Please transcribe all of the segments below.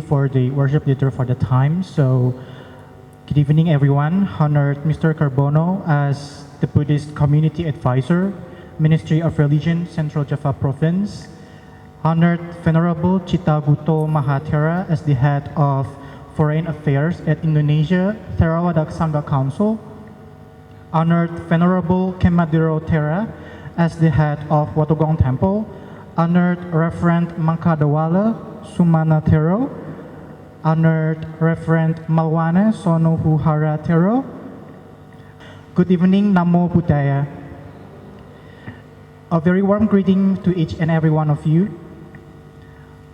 for the worship leader for the time. So, good evening, everyone. Honored Mr. Carbono as the Buddhist Community Advisor, Ministry of Religion, Central Java Province. Honored Venerable Cittaguto Mahathera as the Head of Foreign Affairs at Indonesia Theravada Sangha Council. Honored Venerable Kemadiro Thera as the Head of Watugong Temple. Honored Reverend Mangkadawala Sumana Thero. Honored Reverend Malwane Sono Huhara Thero. Good evening, Namo Buddhaya. A very warm greeting to each and every one of you.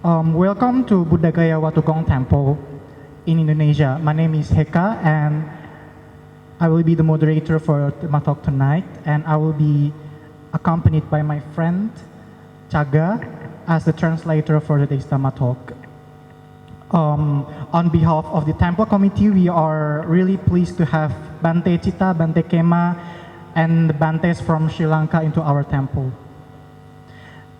Welcome to Buddhagaya Watugong Temple in Indonesia. My name is Heka and I will be the moderator for my talk tonight, and I will be accompanied by my friend Chaga as the translator for today's Dhamma talk. On behalf of the temple committee, we are really pleased to have Bante Citta, Bante Kema, and the Bantes from Sri Lanka into our temple.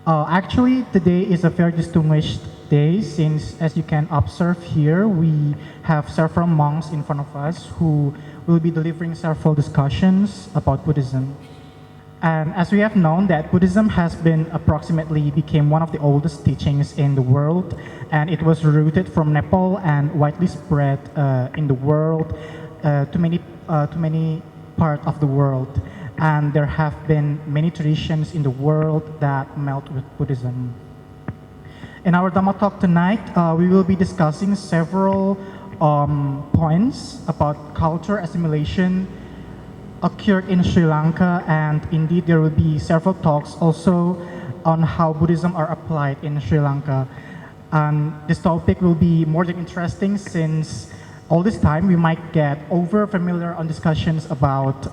Actually, today is a very distinguished day since, as you can observe here, we have several monks in front of us who will be delivering several discussions about Buddhism. And as we have known that Buddhism has been approximately became one of the oldest teachings in the world, and it was rooted from Nepal and widely spread in the world to many parts of the world. And there have been many traditions in the world that melt with Buddhism. In our Dhamma talk tonight, we will be discussing several points about culture assimilation occurred in Sri Lanka, and indeed there will be several talks also on how Buddhism are applied in Sri Lanka. And this topic will be more than interesting since all this time we might get over familiar on discussions about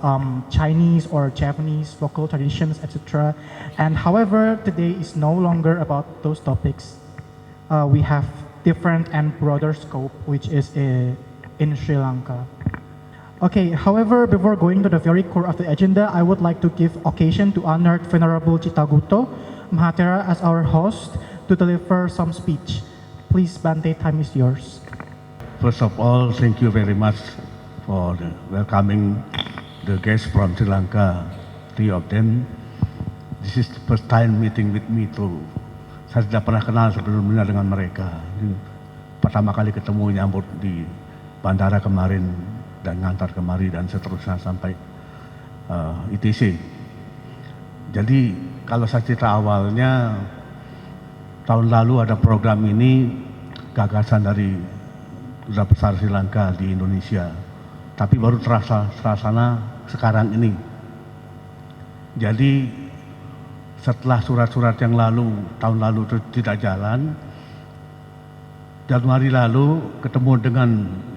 Chinese or Japanese local traditions, etc. And however, today is no longer about those topics. We have different and broader scope, which is in Sri Lanka. Okay, however, before going to the very core of the agenda, I would like to give occasion to Honored Venerable Cittaguto Mahathera as our host to deliver some speech. Please, Bante, time is yours. First of all, thank you very much for welcoming the guests from Sri Lanka, 3 of them. This is the first time meeting with me too. Saya tidak pernah kenal sebelumnya dengan mereka. Ini pertama kali ketemu nyambut di bandara kemarin dan ngantar kemari dan seterusnya sampai ITC. Jadi kalau saya cerita awalnya, tahun lalu ada program ini gagasan dari Duta Besar Sri Lanka di Indonesia, tapi baru terlaksana sekarang ini. Jadi setelah surat-surat yang lalu, tahun lalu itu tidak jalan, Januari lalu ketemu dengan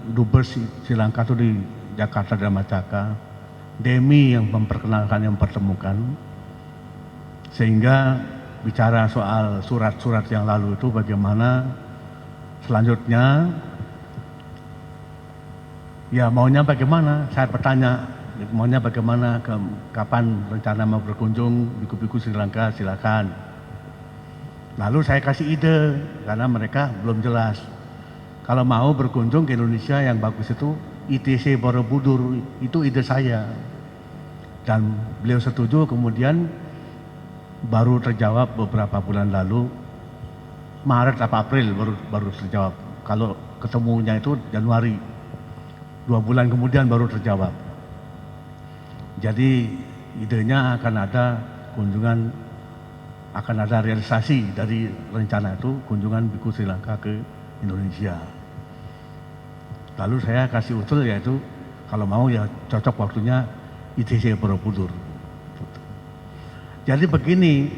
Dubes Sri Lanka itu di Jakarta Dhammacakka, Demi yang memperkenalkan, yang mempertemukan, sehingga bicara soal surat-surat yang lalu itu bagaimana selanjutnya, ya maunya bagaimana, saya bertanya, maunya bagaimana, kapan rencana mau berkunjung biku-biku Sri Lanka, silakan. Lalu saya kasih ide, karena mereka belum jelas. Kalau mau berkunjung ke Indonesia yang bagus itu ITC Borobudur, itu ide saya. Dan beliau setuju, kemudian baru terjawab beberapa bulan lalu, Maret atau April baru terjawab. Kalau ketemunya itu Januari, 2 bulan kemudian baru terjawab. Jadi idenya akan ada kunjungan, akan ada realisasi dari rencana itu, kunjungan biku Sri Lanka ke Indonesia. Lalu saya kasih usul, yaitu kalau mau ya cocok waktunya ITC Borobudur. Jadi begini,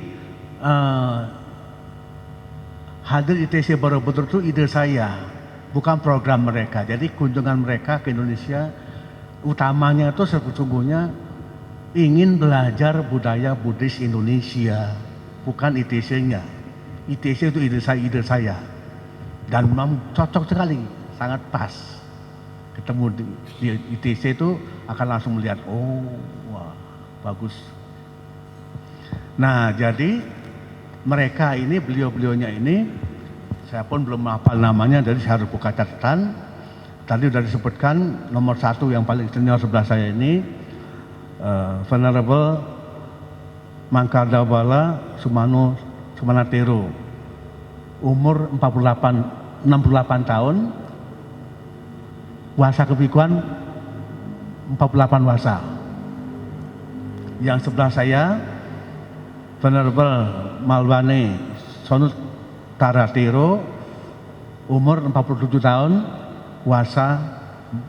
hadir ITC Borobudur itu ide saya, bukan program mereka. Jadi kunjungan mereka ke Indonesia utamanya itu sesungguhnya ingin belajar budaya Buddhis Indonesia, bukan ITC-nya. ITC itu ide saya. Dan memang cocok sekali, sangat pas. Ketemu di ITC itu akan langsung melihat, oh wah bagus. Nah jadi mereka ini, beliau-beliaunya ini, saya pun belum hafal namanya, jadi saya harus buka catatan. Tadi sudah disebutkan nomor 1 yang paling senior sebelah saya ini, Venerable Mangkadabala Sumanatero, umur 68 tahun, wasa kebikuan 48 wasa. Yang sebelah saya, Venerable Malwane Sonut Taratero, umur 47 tahun, wasa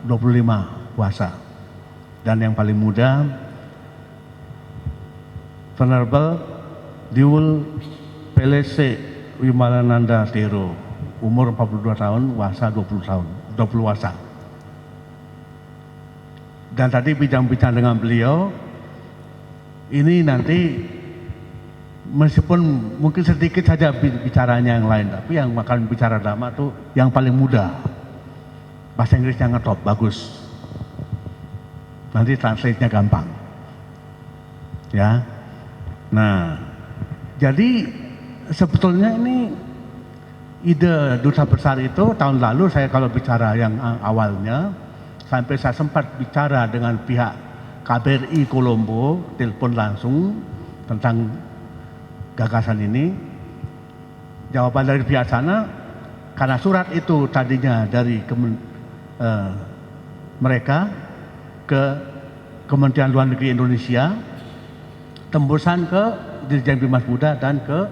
25 wasa. Dan yang paling muda, Venerable Diwul Pelese Wimalananda Tero, umur 42 tahun, wasa 20 wasa. Dan tadi bincang-bincang dengan beliau, ini nanti meskipun mungkin sedikit saja bicaranya yang lain, tapi yang akan bicara Dhamma itu yang paling muda. Bahasa Inggrisnya ngetop, bagus. Nanti translate-nya gampang. Ya. Nah, jadi sebetulnya ini ide duta besar itu tahun lalu saya kalau bicara yang awalnya, sampai saya sempat bicara dengan pihak KBRI Kolombo, telepon langsung tentang gagasan ini. Jawaban dari pihak sana, karena surat itu tadinya dari mereka ke Kementerian Luar Negeri Indonesia, tembusan ke Dirjen Bimas Buddha dan ke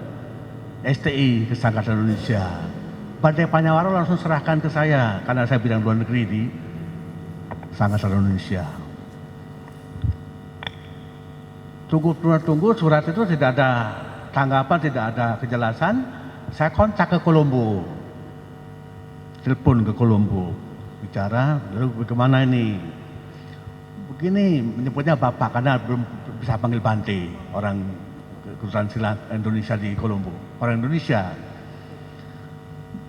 STI, Kesanggasan Indonesia. Badai Panyawaro langsung serahkan ke saya karena saya bidang luar negeri di Kesanggasan Indonesia. Tunggu surat itu tidak ada tanggapan, tidak ada kejelasan. Saya kontak ke Kolombo, telepon ke Kolombo, bicara, lalu bagaimana ini? Begini, menyebutnya Bapak karena belum bisa panggil Bante, orang kedutaan silat Indonesia di Kolombo, orang Indonesia.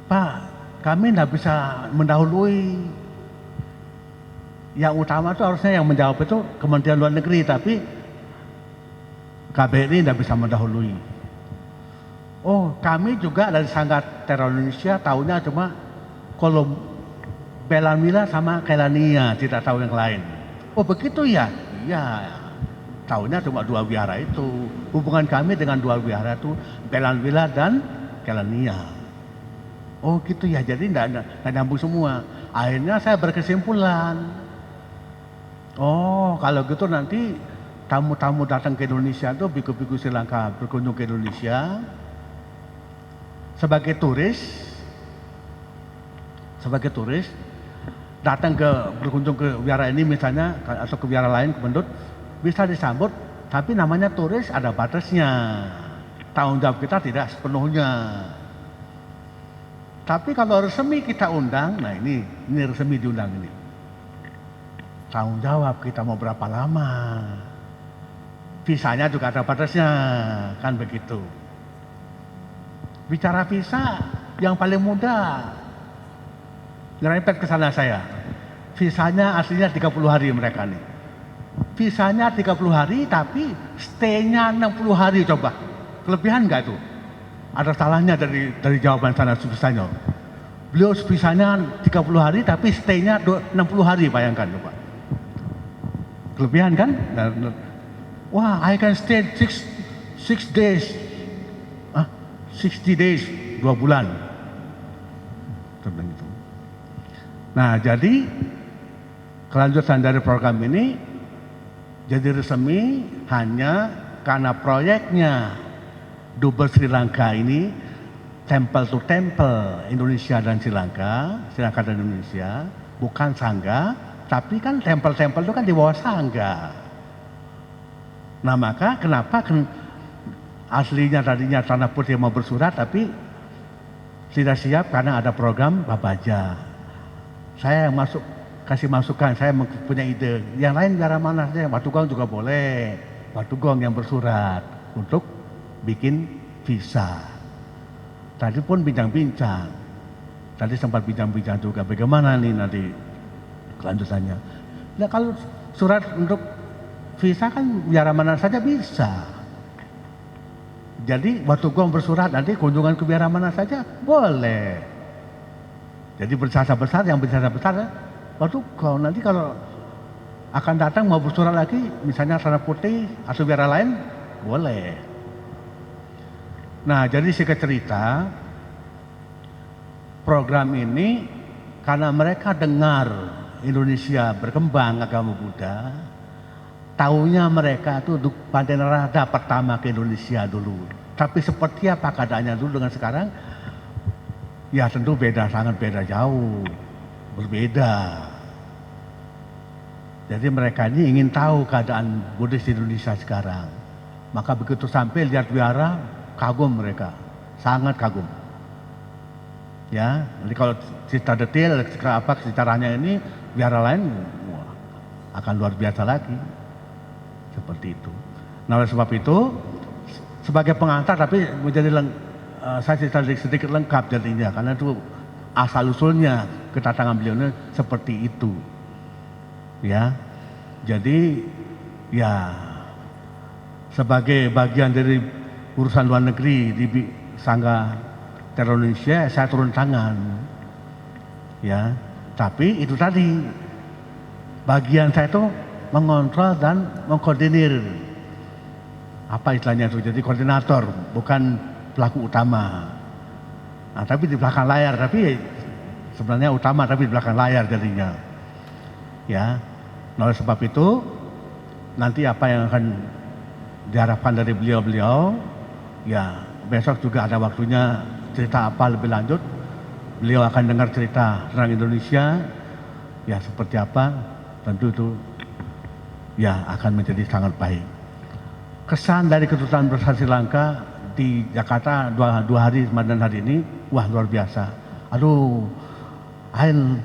Pak, kami tidak bisa mendahului. Yang utama itu harusnya yang menjawab itu Kementerian Luar Negeri, tapi KBRI tidak bisa mendahului. Oh, kami juga dari Sanggat Teror Indonesia tahunya cuma Belanwila sama Kelania, tidak tahu yang lain. Oh begitu ya? Iya, tahunya cuma 2 wihara itu. Hubungan kami dengan 2 wihara itu Belanwila dan Kelania. Oh gitu ya, jadi tidak nyambung semua. Akhirnya saya berkesimpulan, oh kalau gitu nanti tamu-tamu datang ke Indonesia itu, biku-biku Sri Lanka berkunjung ke Indonesia sebagai turis, datang berkunjung ke wihara ini misalnya, atau ke wihara lain, ke Bendut, bisa disambut, tapi namanya turis ada batasnya. Tanggung jawab kita tidak sepenuhnya. Tapi kalau resmi kita undang, nah ini resmi diundang ini. Tanggung jawab kita mau berapa lama. Visanya juga ada batasnya, kan begitu. Bicara visa yang paling mudah, nyerempet ke sana saya. Visanya aslinya 30 hari mereka nih. Visanya 30 hari tapi stay-nya 60 hari, coba. Kelebihan enggak itu? Ada salahnya dari jawaban sana visanya. Beliau visanya 30 hari tapi stay-nya 60 hari, bayangkan coba. Kelebihan kan? Wah, I can stay 6 days. 60 days, 2 bulan. Nah, jadi kelanjutan dari program ini jadi resmi hanya karena proyeknya Dubes Sri Lanka ini, temple to temple Indonesia dan Sri Lanka dan Indonesia, bukan sangga, tapi kan tempel-tempel itu kan di bawah sangga. Nah maka kenapa aslinya tadinya Tanah Putih mau bersurat tapi tidak siap karena ada program Babaja. Saya yang kasih masukan, saya punya ide. Yang lain biar mana saja, Watugong juga boleh. Watugong yang bersurat untuk bikin visa. Tadi pun bincang-bincang. Tadi sempat bincang-bincang juga bagaimana nih nanti kelanjutannya. Nah kalau surat untuk visa kan biar mana saja bisa. Jadi Watugong bersurat nanti kunjungan ke biara mana saja boleh. Jadi berjasa besar yang berjasa besar ya, Watugong nanti kalau akan datang mau bersurat lagi misalnya Sana Putih atau biara lain boleh. Nah jadi singkat cerita program ini karena mereka dengar Indonesia berkembang agama Buddha, taunya mereka itu Bante Narada pertama ke Indonesia dulu. Tapi seperti apa keadaannya dulu dengan sekarang? Ya tentu beda, sangat beda jauh, berbeda. Jadi mereka ini ingin tahu keadaan Buddhis di Indonesia sekarang. Maka begitu sampai lihat biara, kagum mereka, sangat kagum. Ya, nanti kalau cerita detail, caranya ini biara lain wah, akan luar biasa lagi. Seperti itu. Nah oleh sebab itu, sebagai pengantar tapi menjadi saya cerita sedikit lengkap jadinya, karena itu asal usulnya kedatangan beliau ini seperti itu. Ya, jadi ya sebagai bagian dari urusan luar negeri di Sangga Teror Indonesia saya turun tangan, ya. Tapi itu tadi bagian saya itu mengontrol dan mengkoordinir, apa istilahnya itu, jadi koordinator bukan pelaku utama. Nah, tapi di belakang layar, tapi sebenarnya utama tapi di belakang layar jadinya. Ya, oleh sebab itu nanti apa yang akan diharapkan dari beliau-beliau, ya besok juga ada waktunya cerita apa lebih lanjut. Beliau akan dengar cerita tentang Indonesia, ya seperti apa, tentu itu ya akan menjadi sangat baik. Kesan dari Kedutaan Besar Sri Lanka di Jakarta dua hari dan hari ini, wah luar biasa. Aduh, I'm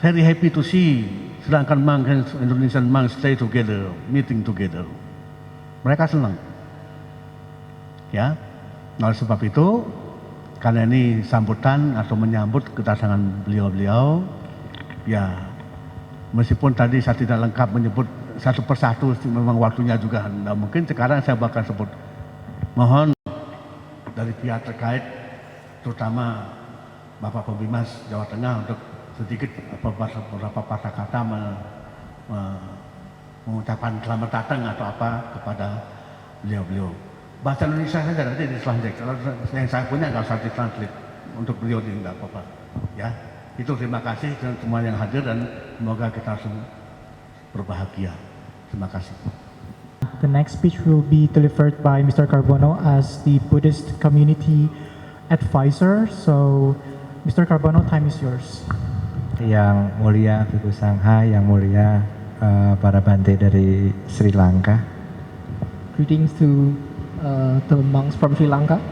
very happy to see Sri Lankan monks and Indonesian monks stay together, meeting together. Mereka senang. Ya, oleh sebab itu, karena ini sambutan atau menyambut kedatangan beliau-beliau, ya meskipun tadi saya tidak lengkap menyebut satu persatu, memang waktunya juga tidak mungkin. Sekarang saya bakal sebut, mohon dari pihak terkait, terutama Bapak Pembimas Jawa Tengah untuk sedikit beberapa patah kata mengucapkan selamat datang atau apa kepada beliau-beliau. Bahasa Indonesia saja nanti ditranslate. Kalau yang saya punya nggak usah ditranslate untuk beliau ini nggak apa-apa. Ya, itu terima kasih dan semua yang hadir dan semoga kita semua berbahagia. Terima kasih. The next speech will be delivered by Mr. Carbono as the Buddhist community advisor. So, Mr. Carbono, time is yours. Yang mulia Bhikkhu Sangha, yang mulia para Bante dari Sri Lanka. Greetings to the monks from Sri Lanka.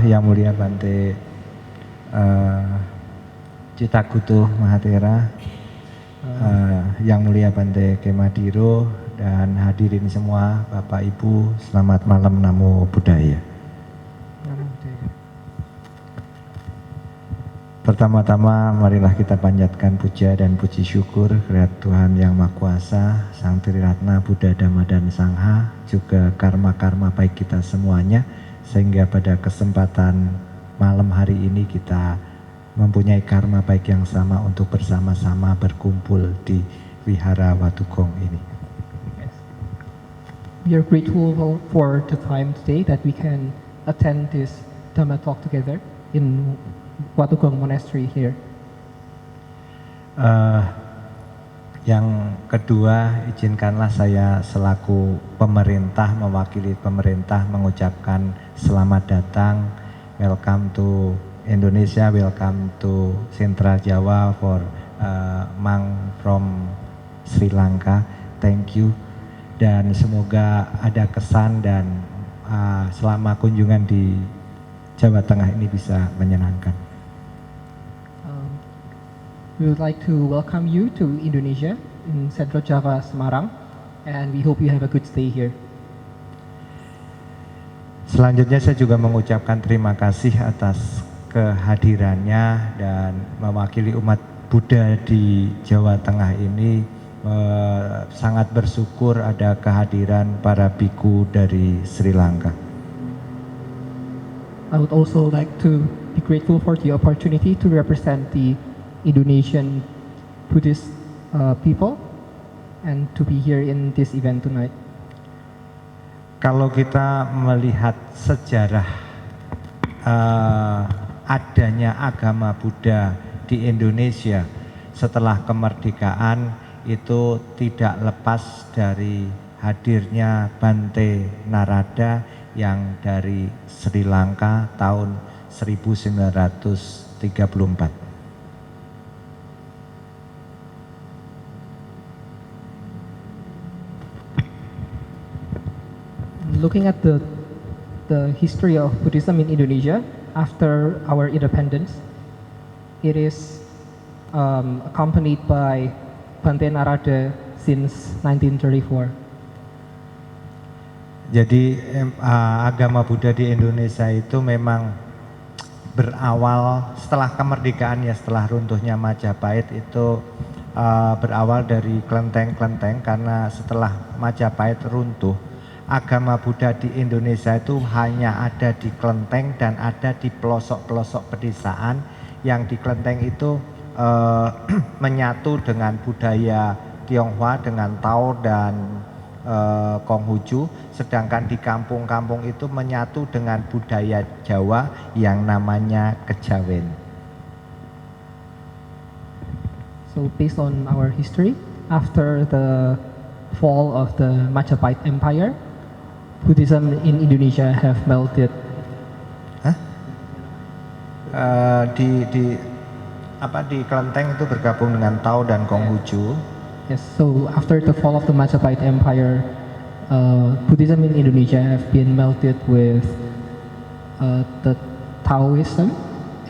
Yang mulia Bante Citakutu Mahatera, yang mulia Bante Kemadiro, dan hadirin semua, Bapak Ibu, selamat malam, Namo Buddhaya. Pertama-tama marilah kita panjatkan puja dan puji syukur kepada Tuhan Yang Maha Kuasa, Sang Triratna Buddha, Dhamma dan Sangha, juga karma-karma baik kita semuanya, sehingga pada kesempatan malam hari ini kita mempunyai karma baik yang sama untuk bersama-sama berkumpul di Wihara Watugong ini. We are grateful for the time today that we can attend this Dhamma talk together in Watugong Monastery here. Yang kedua, izinkanlah saya selaku pemerintah, mewakili pemerintah mengucapkan selamat datang, welcome to Indonesia, welcome to Central Java for monk from Sri Lanka. Thank you, dan semoga ada kesan dan selama kunjungan di Jawa Tengah ini bisa menyenangkan. We would like to welcome you to Indonesia in Central Java, Semarang, and we hope you have a good stay here. Selanjutnya saya juga mengucapkan terima kasih atas kehadirannya dan mewakili umat Buddha di Jawa Tengah ini sangat bersyukur ada kehadiran para biku dari Sri Lanka. I would also like to be grateful for the opportunity to represent the Indonesian Buddhist people and to be here in this event tonight. Kalau kita melihat sejarah adanya agama Buddha di Indonesia setelah kemerdekaan, itu tidak lepas dari hadirnya Bante Narada yang dari Sri Lanka tahun 1934. Looking at the history of Buddhism in Indonesia after our independence, it is accompanied by Bante Narada since 1934. Jadi agama Buddha di Indonesia itu memang berawal setelah kemerdekaan, ya, setelah runtuhnya Majapahit itu berawal dari kelenteng-kelenteng, karena setelah Majapahit runtuh, agama Buddha di Indonesia itu hanya ada di kelenteng dan ada di pelosok-pelosok pedesaan, yang di kelenteng itu menyatu dengan budaya Tionghoa dengan Tao dan Konghucu, sedangkan di kampung-kampung itu menyatu dengan budaya Jawa yang namanya Kejawen. So based on our history, after the fall of the Majapahit Empire, Buddhism in Indonesia have melted. Di kelenteng itu bergabung dengan Tao dan Konghucu. Yes, so after the fall of the Majapahit Empire, Buddhism in Indonesia have been melted with the Taoism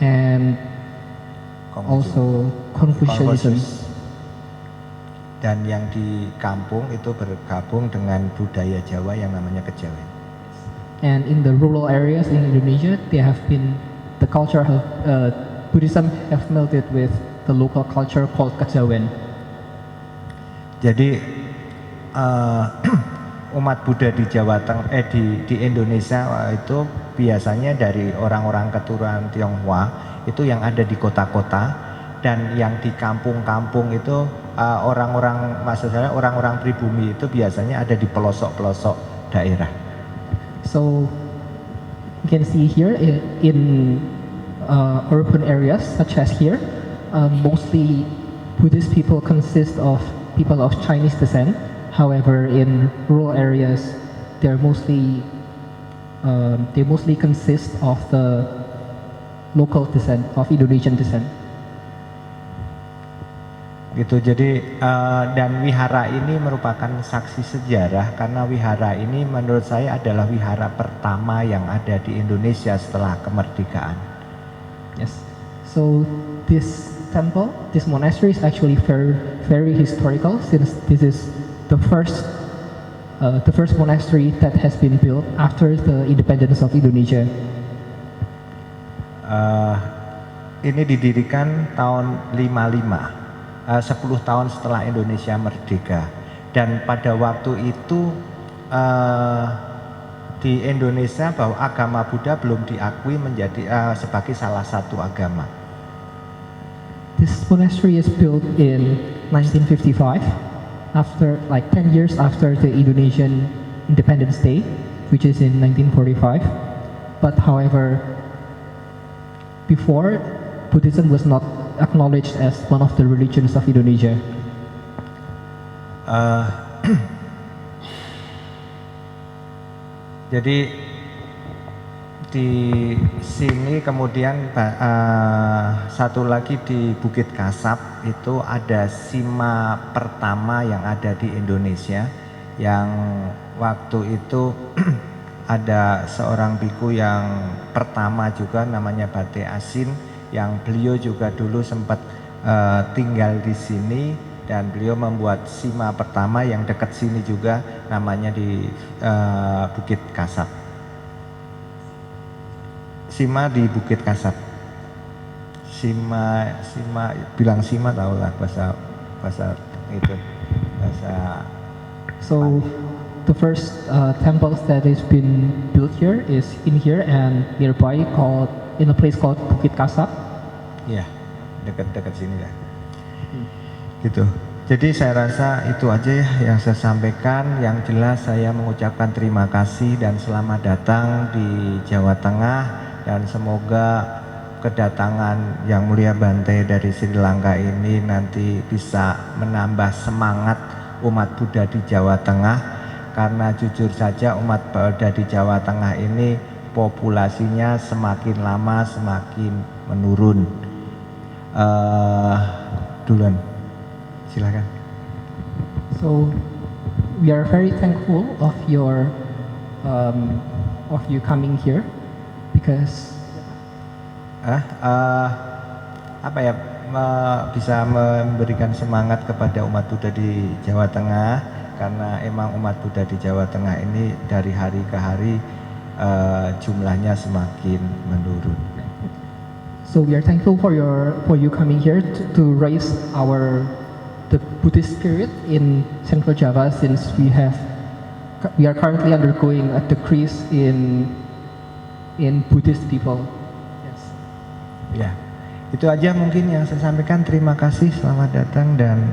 and also Confucianism. Dan yang di kampung itu bergabung dengan budaya Jawa yang namanya Kejawen. And in the rural areas in Indonesia, the culture of Buddhism have melted with the local culture called Kejawen. Jadi umat Buddha di di Indonesia itu biasanya dari orang-orang keturunan Tionghoa itu yang ada di kota-kota, dan yang di kampung-kampung itu orang-orang pribumi itu biasanya ada di pelosok-pelosok daerah. So you can see here in urban areas such as here, mostly Buddhist people consist of people of Chinese descent. However, in rural areas, they mostly consist of the local descent, of Indonesian descent. Gitu. Jadi dan wihara ini merupakan saksi sejarah, karena wihara ini menurut saya adalah wihara pertama yang ada di Indonesia setelah kemerdekaan. Yes. So this temple, this monastery is actually very, very historical, since this is the first monastery that has been built after the independence of Indonesia. Ini didirikan tahun 55. 10 tahun setelah Indonesia merdeka, dan pada waktu itu di Indonesia bahwa agama Buddha belum diakui menjadi sebagai salah satu agama. This monastery is built in 1955, after 10 years after the Indonesian Independence Day, which is in 1945. But however, before, Buddhism was not acknowledged as one of the religions of Indonesia. Jadi di sini kemudian satu lagi di Bukit Kasab itu ada sima pertama yang ada di Indonesia, yang waktu itu ada seorang biku yang pertama juga namanya Bante Asin, yang beliau juga dulu sempat tinggal di sini, dan beliau membuat sima pertama yang dekat sini juga, namanya di Bukit Kasab. Sima di Bukit Kasab. Sima bilang sima tahu lah bahasa itu bahasa. So the first temples that is been built here is in here and nearby called in a place called Bukit Kasab. Iya, dekat-dekat sini dah. Gitu. Jadi saya rasa itu aja ya yang saya sampaikan. Yang jelas saya mengucapkan terima kasih dan selamat datang di Jawa Tengah, dan semoga kedatangan Yang Mulia Bante dari Sri Lanka ini nanti bisa menambah semangat umat Buddha di Jawa Tengah, karena jujur saja umat Buddha di Jawa Tengah ini populasinya semakin lama semakin menurun. Duluan, silakan. So we are very thankful of your of you coming here because Apa ya, bisa memberikan semangat kepada umat Buddha di Jawa Tengah, karena emang umat Buddha di Jawa Tengah ini dari hari ke hari jumlahnya semakin menurun. so we are thankful for you coming here to raise the Buddhist spirit in Central Java, since we are currently undergoing a decrease in Buddhist people. Yes. Ya, itu aja mungkin yang saya sampaikan. Terima kasih, selamat datang, dan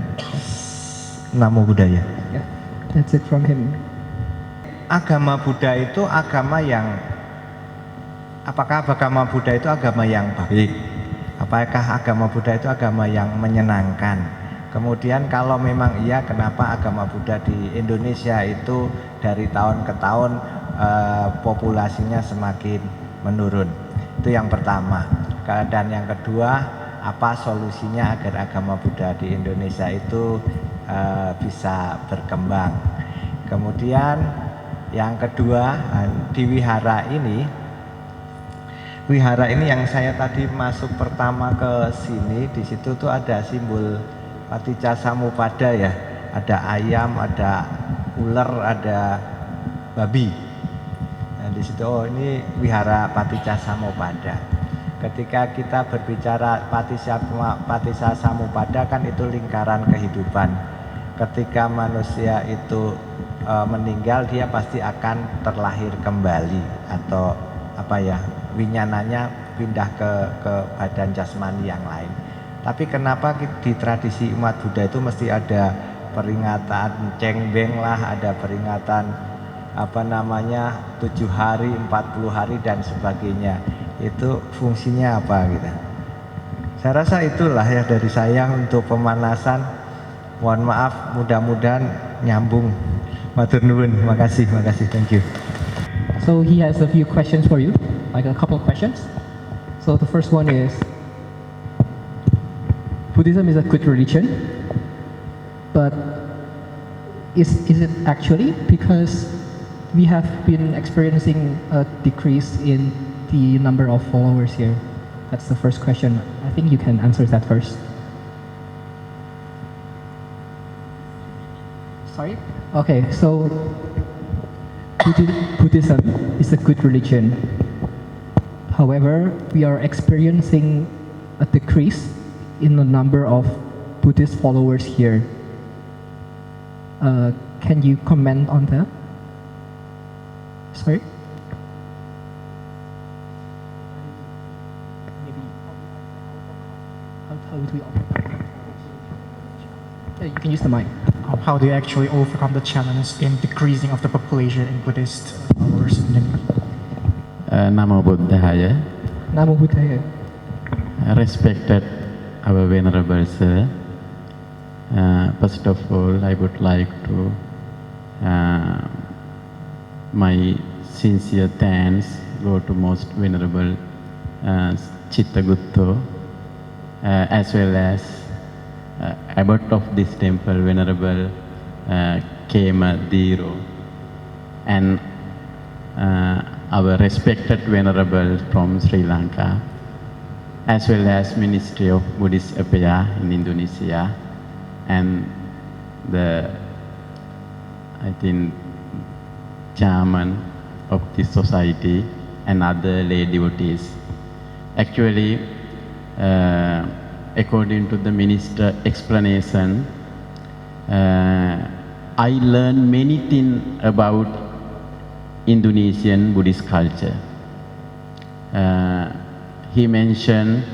Namo Buddhaya. Yeah, that's it from him. Agama Buddha itu apakah agama Buddha itu agama yang baik? Apakah agama Buddha itu agama yang menyenangkan? Kemudian kalau memang iya, kenapa agama Buddha di Indonesia itu dari tahun ke tahun populasinya semakin menurun? Itu yang pertama. Dan yang kedua, apa solusinya agar agama Buddha di Indonesia itu bisa berkembang? Kemudian yang kedua, di wihara ini yang saya tadi masuk pertama ke sini, di situ tuh ada simbol Paticca Samuppada ya, ada ayam, ada ular, ada babi. Nah di situ, oh ini wihara Paticca Samuppada. Ketika kita berbicara Paticca Samuppada kan itu lingkaran kehidupan. Ketika manusia itu meninggal, dia pasti akan terlahir kembali, atau winyananya pindah ke badan jasmani yang lain. Tapi kenapa di tradisi umat Buddha itu mesti ada peringatan cengbeng lah, ada peringatan 7 hari, 40 hari dan sebagainya. Itu fungsinya apa gitu? Saya rasa itulah ya dari saya untuk pemanasan. Mohon maaf, mudah-mudahan nyambung. Matur nuwun, makasih, thank you. So he has a few questions for you, like a couple of questions. So the first one is, Buddhism is a good religion, but is it actually? Because we have been experiencing a decrease in the number of followers here. That's the first question. I think you can answer that first. Sorry? Okay, so Buddhism is a good religion. However, we are experiencing a decrease in the number of Buddhist followers here. Can you comment on that? Sorry? Maybe how do we you can use the mic. How do you actually overcome the challenge in decreasing of the population in Buddhist followers in Indonesia? Namo Buddhaya. Namo Buddhaya. Respected our Venerable Sir, first of all, I would like to my sincere thanks go to Most Venerable Chittagutta, as well as abbot of this temple, Venerable Kema Dhiro, and our respected Venerable from Sri Lanka, as well as Ministry of Buddhist Affairs in Indonesia, and I think chairman of this society and other lay devotees. Actually, according to the minister explanation, I learned many things about Indonesian Buddhist culture. He mentioned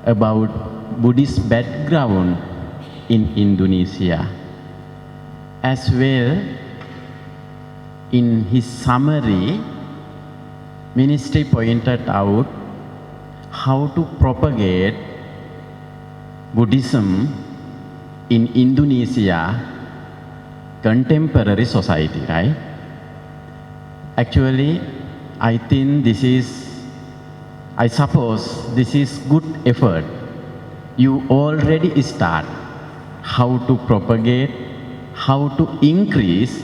about Buddhist background in Indonesia. As well, in his summary, Ministry pointed out how to propagate Buddhism in Indonesia contemporary society, right? Actually, I suppose this is good effort. You already start how to propagate, how to increase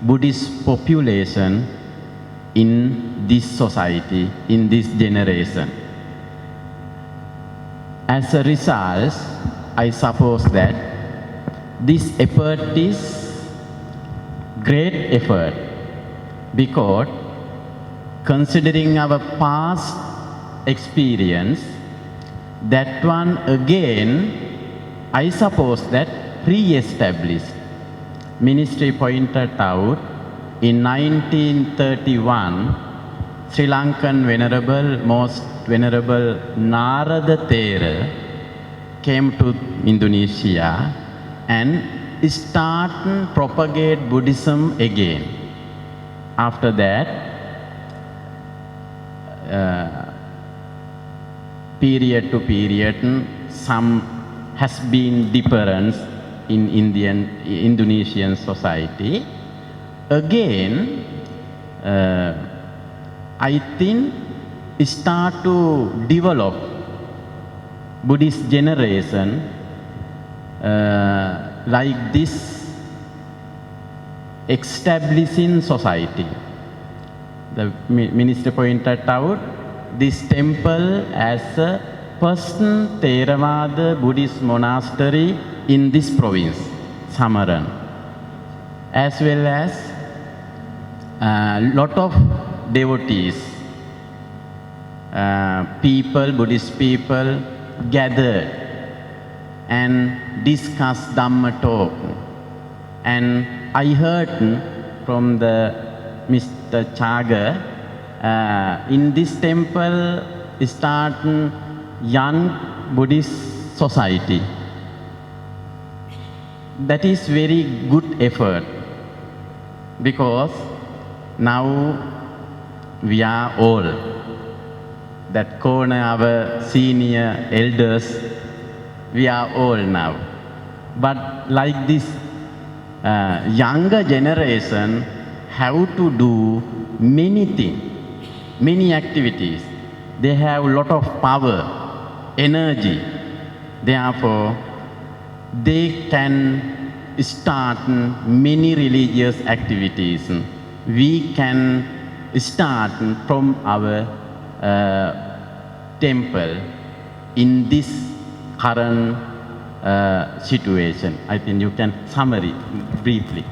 Buddhist population in this society, in this generation. As a result, I suppose that this effort is great effort, because considering our past experience, that one again, I suppose that re-established. Ministry pointed out in 1931, Sri Lankan Most Venerable Narada Thera came to Indonesia and started propagate Buddhism again. After that, period to period, some has been difference in Indonesian society. Again, I think start to develop Buddhist generation like this establishing society. The minister pointed out this temple as a first Theravada Buddhist monastery in this province, Samaran, as well as lot of devotees, Buddhist people gathered and discussed Dhamma talk. And I heard from the Mr. Chaga, in this temple start young Buddhist society. That is very good effort, because now we are all, that corner our senior elders, we are all now. But like this younger generation have to do many things, many activities. They have a lot of power, energy. Therefore, they can start many religious activities. We can start from our temple in this current situation. I think you can summary briefly.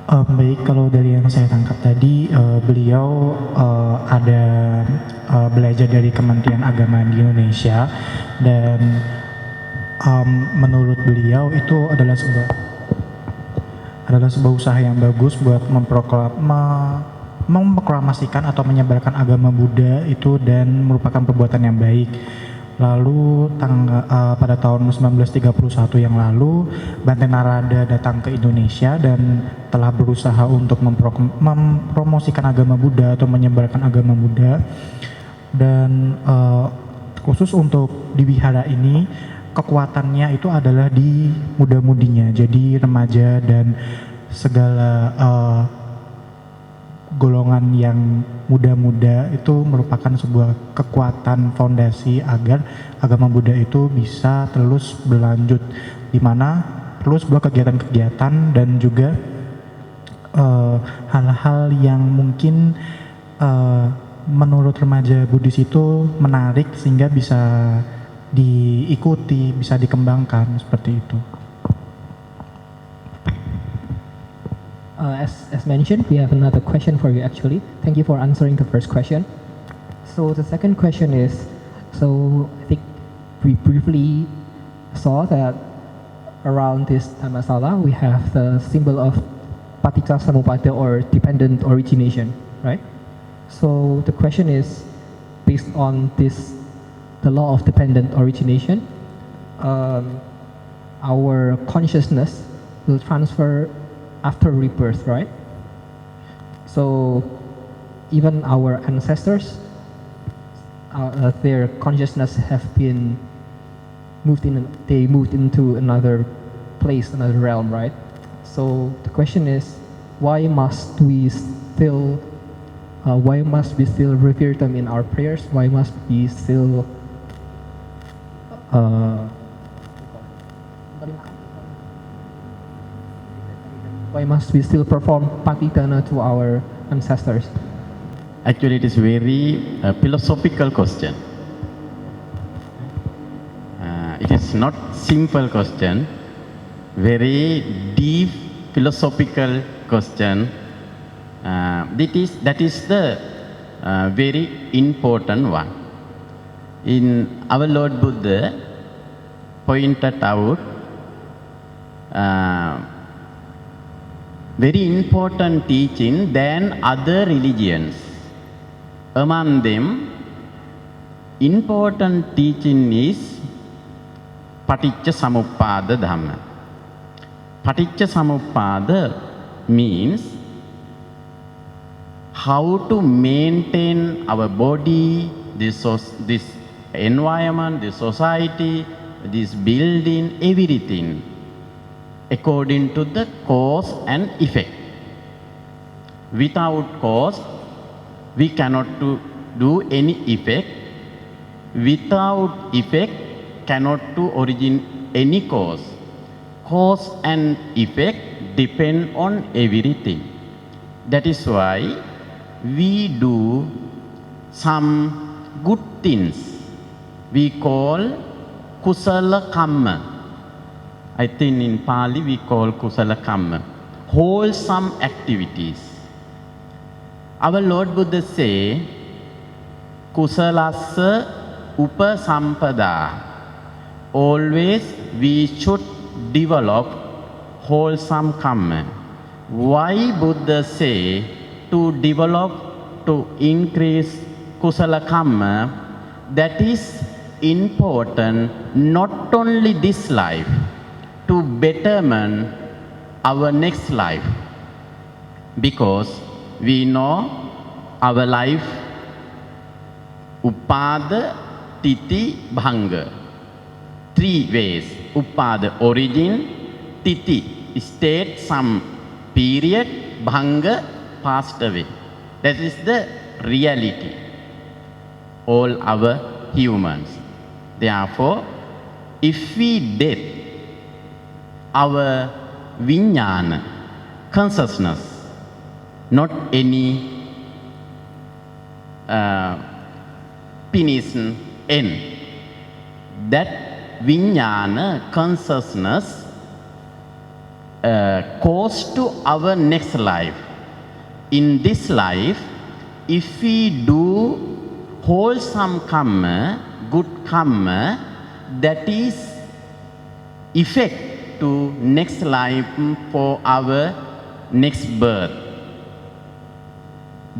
Baik, kalau dari yang saya tangkap tadi, beliau ada belajar dari Kementerian Agama di Indonesia, dan menurut beliau itu adalah sebuah usaha yang bagus buat memproklamasikan atau menyebarkan agama Buddha itu, dan merupakan perbuatan yang baik. Lalu pada tahun 1931 yang lalu, Bante Narada datang ke Indonesia dan telah berusaha untuk mempromosikan agama Buddha atau menyebarkan agama Buddha. Dan khusus untuk di wihara ini, kekuatannya itu adalah di muda-mudinya, jadi remaja dan segala golongan yang muda-muda itu merupakan sebuah kekuatan fondasi agar agama Buddha itu bisa terus berlanjut, di mana perlu sebuah kegiatan-kegiatan dan juga hal-hal yang mungkin menurut remaja Buddhis itu menarik sehingga bisa diikuti, bisa dikembangkan seperti itu. As mentioned, we have another question for you actually. Thank you for answering the first question. So the second question is, so I think we briefly saw that around this Dhammasala we have the symbol of Paticca Samuppada or dependent origination, right? So the question is, based on this, the law of dependent origination, our consciousness will transfer after rebirth, right? So even our ancestors, their consciousness have been moved into another place, another realm, right? So the question is, why must we still revere them in our prayers? Why must we still perform patidana to our ancestors? Actually, it is very philosophical question. It is not simple question, very deep philosophical question. That is the very important one. In our Lord Buddha pointed out very important teaching than other religions. Among them, important teaching is Paticca Samuppada Dhamma. Paticca Samuppada means how to maintain our body, this environment, this society, this building, everything according to the cause and effect. Without cause, we cannot do any effect. Without effect, cannot to origin any cause. Cause and effect depend on everything. That is why we do some good things. We call kusala kamma. I think in Pali we call kusala kamma. Wholesome activities. Our Lord Buddha say, kusalassa upasampada. Always we should develop wholesome karma. Why Buddha say to develop, to increase kusala karma? That is important not only this life, to betterment our next life. Because we know our life, Upada, Titi, Bhanga. Three ways. Upada, origin. Titi, state, some period. Bhanga, passed away. That is the reality. All our humans. Therefore, if we dead, our vijnana, consciousness, not any finishing end, that vijnana, consciousness, goes to our next life. In this life, if we do wholesome karma, good karma, that is effect to next life for our next birth,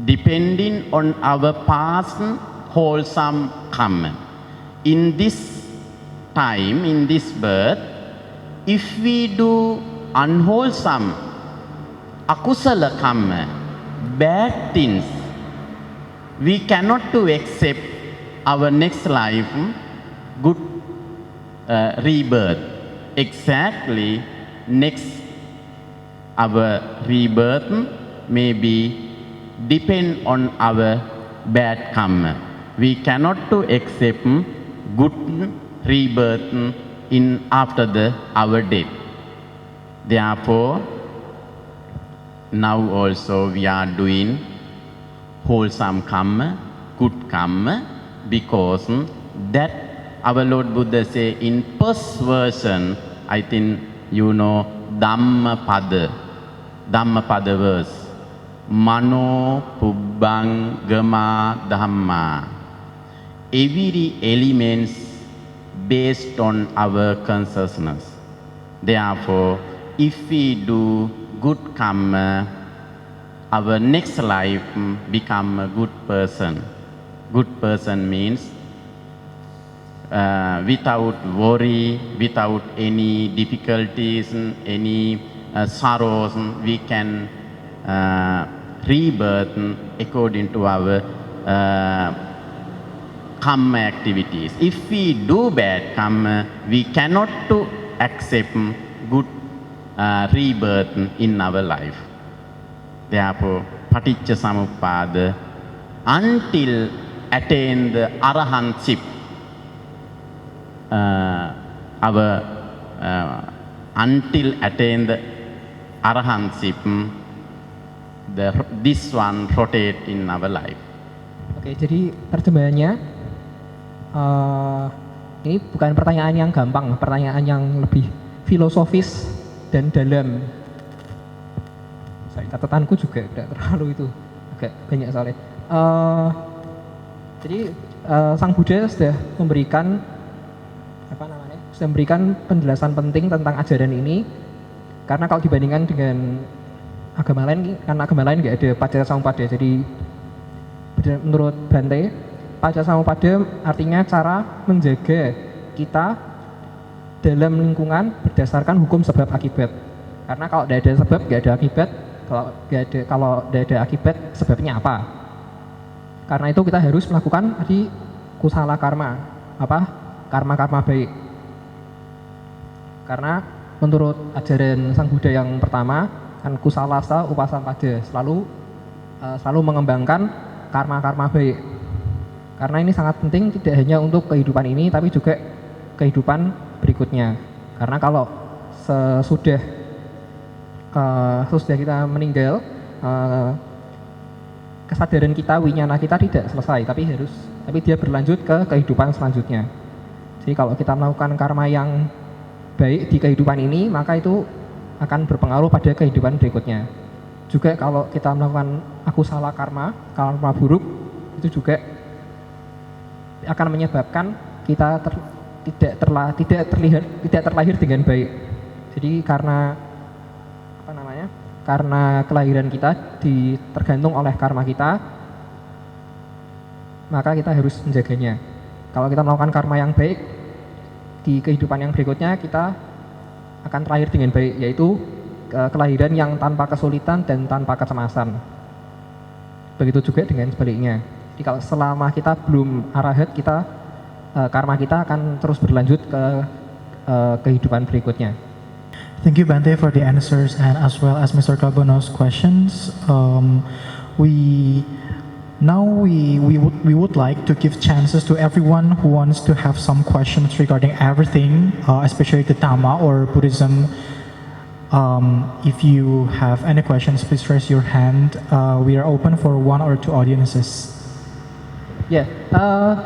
depending on our past wholesome karma. In this time, in this birth, if we do unwholesome, akusala karma, bad things, we cannot to accept our next life good rebirth. Exactly, next our rebirth may be depend on our bad karma. We cannot to accept good rebirth in after our death. Therefore, now also we are doing wholesome karma, good karma, because that our Lord Buddha say in first version, I think you know Dhammapada verse, Mano Pubbang Gama Dhamma. Every elements based on our consciousness. Therefore, if we do good karma, our next life become a good person. Good person means without worry, without any difficulties, any sorrows, we can rebirth according to our karma activities. If we do bad karma, we cannot to accept good rebirth in our life. Therefore, Paticca Samuppada, until attain the arahantship, until attain the arahantship, this one rotate in our life. Oke, jadi terjemahannya ini bukan pertanyaan yang gampang, pertanyaan yang lebih filosofis dan dalam. Catatanku juga tidak terlalu itu, agak banyak soalnya. Jadi Sang Buddha sudah memberikan penjelasan penting tentang ajaran ini, karena kalau dibandingkan dengan agama lain, karena agama lain nggak ada Paccekasamuppada. Jadi menurut Bante, Paccekasamuppada artinya cara menjaga kita dalam lingkungan berdasarkan hukum sebab akibat. Karena kalau tidak ada sebab, nggak ada akibat. Kalau tidak ada akibat, sebabnya apa? Karena itu kita harus melakukan tadi kusala karma, karma-karma baik. Karena menurut ajaran Sang Buddha yang pertama, kan kusalasa upasampada, selalu mengembangkan karma-karma baik. Karena ini sangat penting tidak hanya untuk kehidupan ini, tapi juga kehidupan berikutnya. Karena kalau sesudah kita meninggal, kesadaran kita, winyana kita tidak selesai, tapi dia berlanjut ke kehidupan selanjutnya. Jadi kalau kita melakukan karma yang baik di kehidupan ini, maka itu akan berpengaruh pada kehidupan berikutnya. Juga kalau kita melakukan akusala karma buruk, itu juga akan menyebabkan kita tidak terlahir dengan baik. Jadi karena kelahiran kita tergantung oleh karma kita, maka kita harus menjaganya. Kalau kita melakukan karma yang baik, di kehidupan yang berikutnya kita akan terlahir dengan baik, yaitu kelahiran yang tanpa kesulitan dan tanpa kecemasan. Begitu juga dengan sebaliknya. Jadi kalau selama kita belum arahat, karma kita akan terus berlanjut ke kehidupan berikutnya. Thank you, Bante, for the answers and as well as Mr. Carbono's questions. We would like to give chances to everyone who wants to have some questions regarding everything, especially the Dhamma or Buddhism. If you have any questions, please raise your hand. We are open for 1 or 2 audiences. Ya,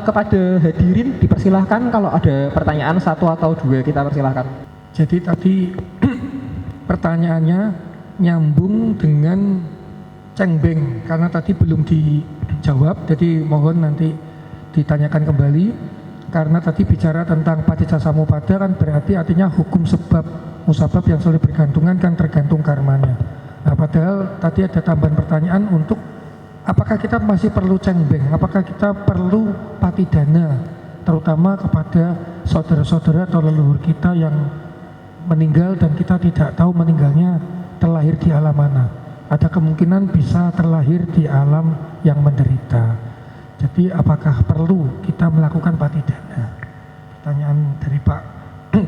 kepada hadirin dipersilahkan kalau ada pertanyaan 1 atau 2 kita persilahkan. Jadi tadi pertanyaannya nyambung dengan cengbeng karena tadi belum dijawab, jadi mohon nanti ditanyakan kembali. Karena tadi bicara tentang Paccekasamuppada kan berarti artinya hukum sebab musabab yang saling bergantungan kan tergantung karmanya. Nah, padahal tadi ada tambahan pertanyaan untuk apakah kita masih perlu cengbeng, apakah kita perlu patidana, terutama kepada saudara-saudara atau leluhur kita yang meninggal dan kita tidak tahu meninggalnya terlahir di alam mana. Ada kemungkinan bisa terlahir di alam yang menderita. Jadi apakah perlu kita melakukan patidana? Pertanyaan dari Pak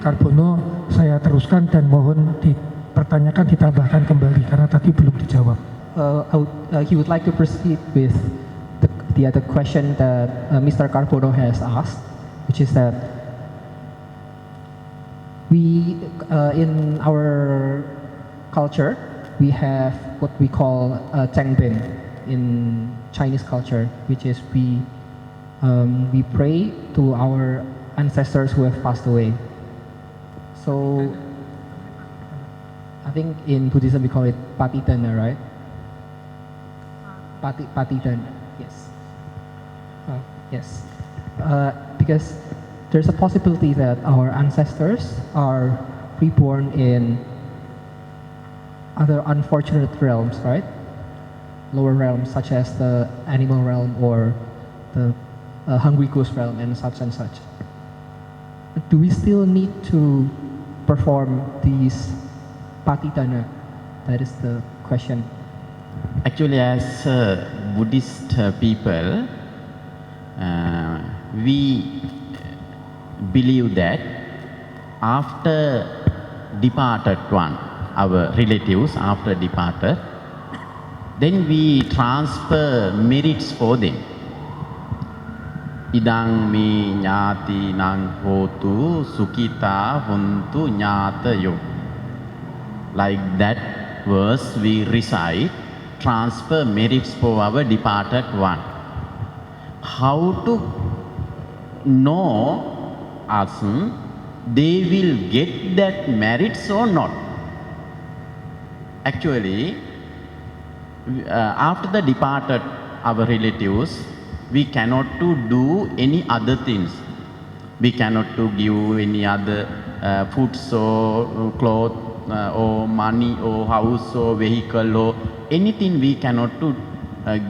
Carbono saya teruskan dan mohon dipertanyakan, ditambahkan kembali karena tadi belum dijawab. He would like to proceed with the other question that Mr. Carbono has asked, which is that we in our culture we have what we call cengbeng in Chinese culture, which is we pray to our ancestors who have passed away. So I think in Buddhism we call it patidana, right? Patidana, yes. Yes. Because there's a possibility that our ancestors are reborn in other unfortunate realms, right? Lower realms such as the animal realm or the hungry ghost realm and such and such. Do we still need to perform these patidana? That is the question. Actually, as Buddhist people, we believe that after departed one, our relatives after departed, then we transfer merits for them. Idang me nyati nang hotu sukita huntu nyatayo. Like that verse we recite, transfer merits for our departed one. How to know us, they will get that merits or not? Actually, after the departed our relatives, we cannot to do any other things. We cannot to give any other foods or clothes or money or house or vehicle or anything we cannot to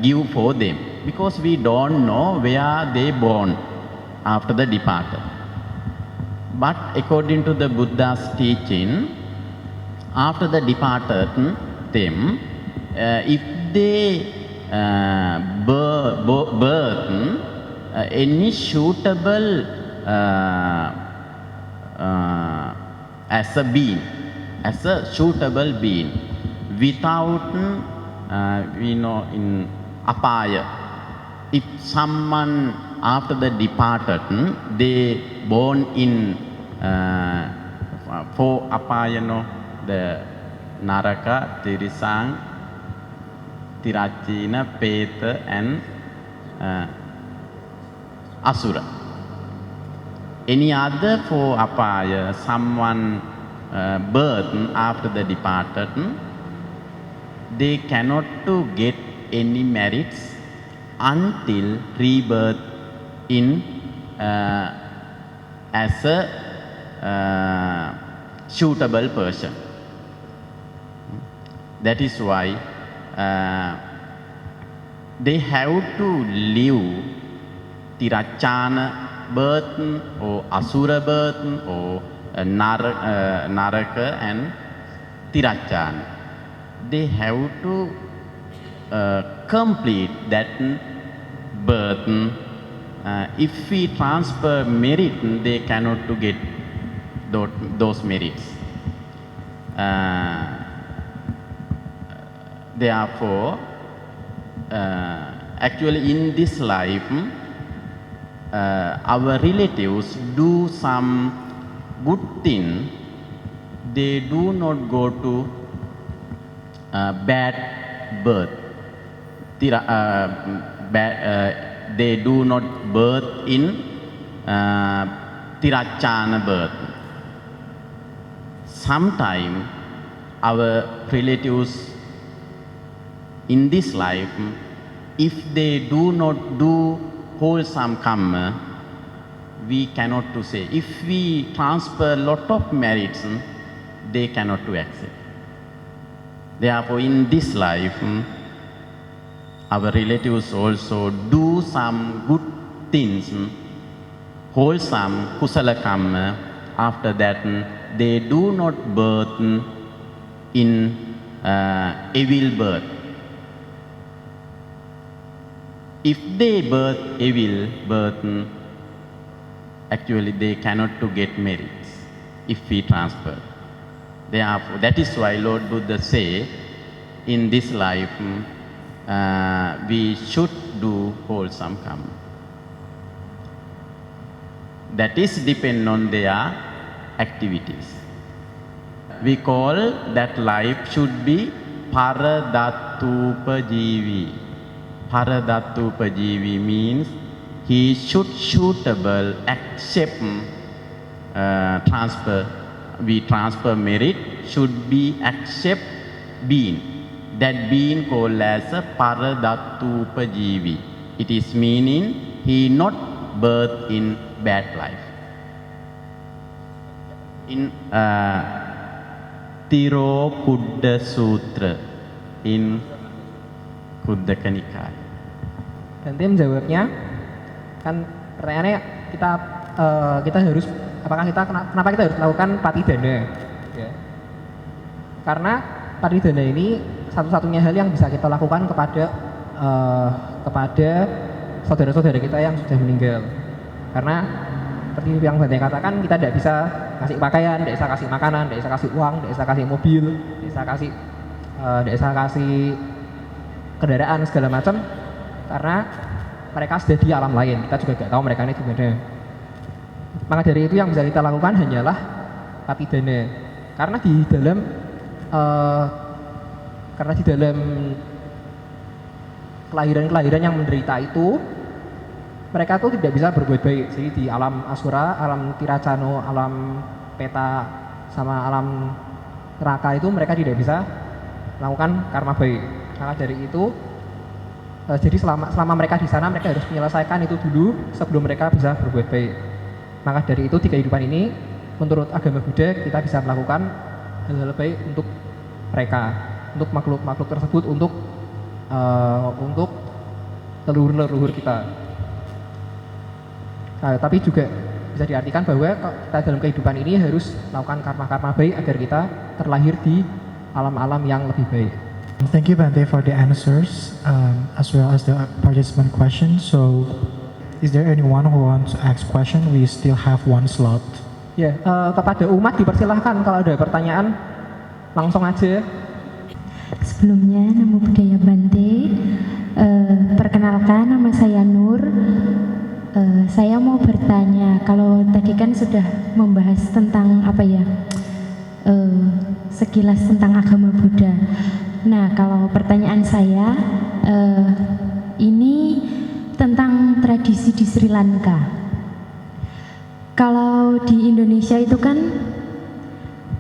give for them, because we don't know where they born after the departed. But according to the Buddha's teaching, after the departed them, if they birth any suitable as a being, as a suitable being, without we know in apaya, if someone after the departed they born in for apaya, no, the naraka, tirisang, tirachina, peta and asura. Any other for apaya, someone birth after the departed, they cannot to get any merits until rebirth in as a suitable person. That is why they have to live tirachana birth or asura birth or naraka and tirachana. They have to complete that birth. If we transfer merit, they cannot to get those merits. Therefore, actually in this life, our relatives do some good thing. They do not go to bad birth. They do not birth in tirachana birth. Sometime our relatives in this life, if they do not do wholesome karma, we cannot to say. If we transfer lot of merits, they cannot to accept. Therefore, in this life, our relatives also do some good things, wholesome kusala karma. After that, they do not birth in evil birth. If they birth evil birth, actually they cannot to get merits if we transfer. Therefore, that is why Lord Buddha say, in this life, we should do wholesome karma. That is depend on their activities. We call that life should be paradattupajivi. Paradattupajivi means he should suitable accept transfer. We transfer merit should be accept being. That being called as a paradattupajivi. It is meaning he not birth in bad life. In Tiro Kudda Sutra in Kuddaka Nikaya. Dan tim jawabnya, kan pertanyaannya kita harus, kenapa kita harus melakukan patidana? Ya. Karena patidana ini satu-satunya hal yang bisa kita lakukan kepada saudara-saudara kita yang sudah meninggal. Karena seperti yang Bante katakan, kita tidak bisa kasih pakaian, tidak bisa kasih makanan, tidak bisa kasih uang, tidak bisa kasih mobil, tidak bisa kasih kendaraan segala macam, karena mereka sudah di alam lain. Kita juga tidak tahu mereka ini gimana. Maka dari itu yang bisa kita lakukan hanyalah patidana. Karena di dalam kelahiran yang menderita itu, mereka tuh tidak bisa berbuat baik. Jadi di alam Asura, alam Tiracano, alam Peta, sama alam neraka itu mereka tidak bisa melakukan karma baik. Maka dari itu, jadi selama mereka di sana, mereka harus menyelesaikan itu dulu sebelum mereka bisa berbuat baik. Maka dari itu di kehidupan ini, menurut agama Buddha, kita bisa melakukan hal-hal baik untuk mereka, untuk makhluk-makhluk tersebut, untuk leluhur-leluhur kita. Nah, tapi juga bisa diartikan bahwa kita dalam kehidupan ini harus melakukan karma-karma baik agar kita terlahir di alam-alam yang lebih baik. Thank you, Bante, for the answers as well as the participant questions. So, is there anyone who wants to ask question? We still have one slot. Ya, kepada umat dipersilahkan kalau ada pertanyaan langsung aja. Sebelumnya, Namo Buddhaya Bante. Perkenalkan, nama saya Nur. Saya mau bertanya, kalau tadi kan sudah membahas tentang sekilas tentang agama Buddha. Nah, kalau pertanyaan saya ini tentang tradisi di Sri Lanka. Kalau di Indonesia itu kan